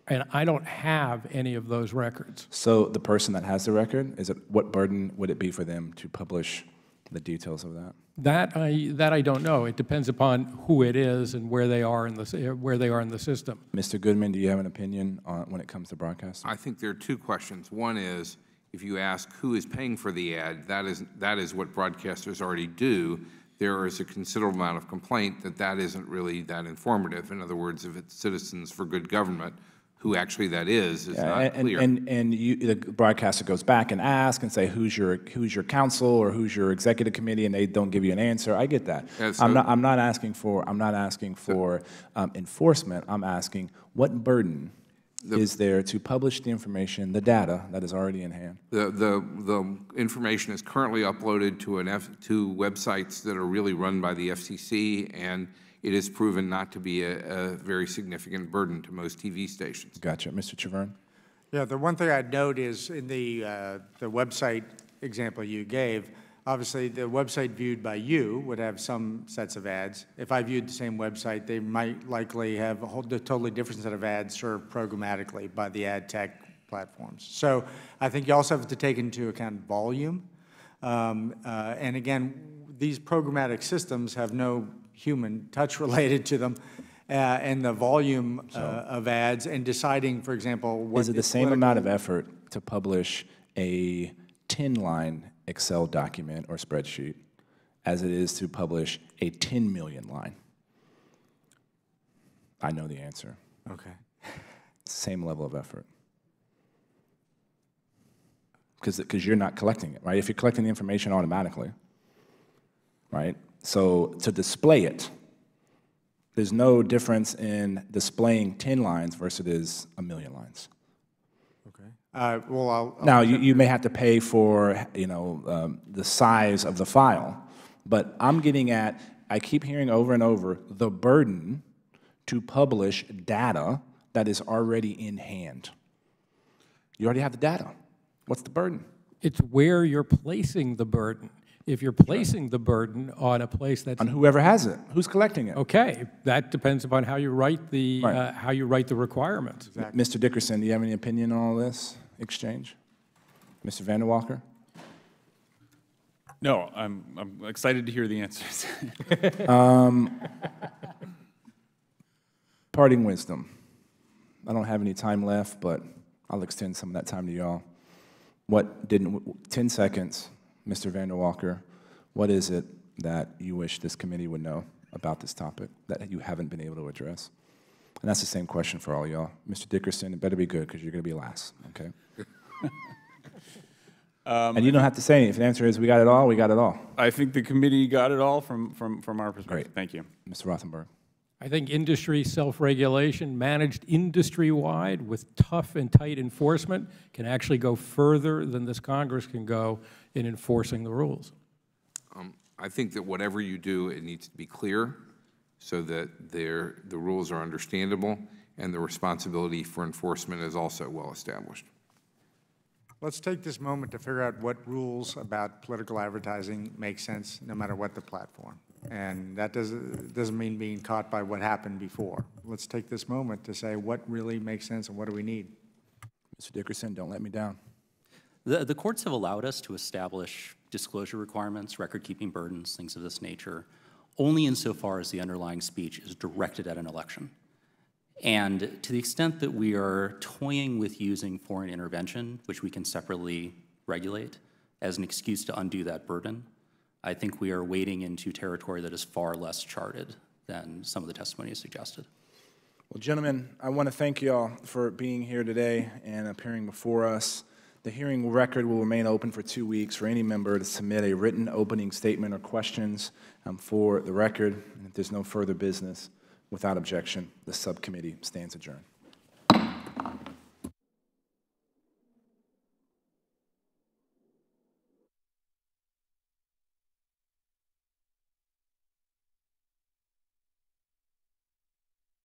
And I don't have any of those records. So the person that has the record, what burden would it be for them to publish the details of that? That I don't know. It depends upon who it is and where they are in the system. Mr. Goodman, do you have an opinion on when it comes to broadcasting? I think there are two questions. One is, if you ask who is paying for the ad, that is what broadcasters already do. There is a considerable amount of complaint that isn't really that informative. In other words, if it's Citizens for Good Government, who actually that is not clear. And the broadcaster goes back and asks and say, who's your counsel or who's your executive committee, and they don't give you an answer. I get that. Yeah, so I'm not asking for enforcement. I'm asking what burden is there to publish the information, the data that is already in hand? The information is currently uploaded to websites that are really run by the FCC, and it is proven not to be a very significant burden to most TV stations. Gotcha. Mr. Chavern? Yeah, the one thing I'd note is in the website example you gave, obviously the website viewed by you would have some sets of ads. If I viewed the same website, they might likely have a totally different set of ads served programmatically by the ad tech platforms. So I think you also have to take into account volume. And again, these programmatic systems have no human touch related to them. And the volume of ads and deciding, for example, what is it the same amount of effort to publish a 10-line Excel document or spreadsheet as it is to publish a 10 million line? I know the answer. Okay. Same level of effort. Because you're not collecting it, right? If you're collecting the information automatically, right? So to display it, there's no difference in displaying 10 lines versus a million lines. Okay. Well, I'll now, you may have to pay for, the size of the file, but I'm getting at, I keep hearing over and over, the burden to publish data that is already in hand. You already have the data. What's the burden? It's where you're placing the burden. If you're placing the burden on a place that's on whoever has it, who's collecting it. Okay, that depends upon how you write the requirements. Exactly. Mr. Dickerson, do you have any opinion on all this exchange? Mr. Vander Walker? No, I'm excited to hear the answers. Parting wisdom. I don't have any time left, but I'll extend some of that time to y'all. 10 seconds. Mr. Vander Walker, what is it that you wish this committee would know about this topic that you haven't been able to address? And that's the same question for all y'all. Mr. Dickerson, it better be good because you're going to be last, okay? And you don't have to say anything. If the answer is we got it all, we got it all. I think the committee got it all from our perspective. Great. Thank you. Mr. Rothenberg. I think industry self-regulation, managed industry-wide with tough and tight enforcement, can actually go further than this Congress can go in enforcing the rules. I think that whatever you do, it needs to be clear so that the rules are understandable and the responsibility for enforcement is also well established. Let's take this moment to figure out what rules about political advertising make sense no matter what the platform. And that doesn't mean being caught by what happened before. Let's take this moment to say what really makes sense and what do we need. Mr. Dickerson, don't let me down. The courts have allowed us to establish disclosure requirements, record-keeping burdens, things of this nature, only insofar as the underlying speech is directed at an election. And to the extent that we are toying with using foreign intervention, which we can separately regulate, as an excuse to undo that burden, I think we are wading into territory that is far less charted than some of the testimony has suggested. Well, gentlemen, I want to thank you all for being here today and appearing before us. The hearing record will remain open for 2 weeks for any member to submit a written opening statement or questions for the record. And if there's no further business, without objection, the subcommittee stands adjourned.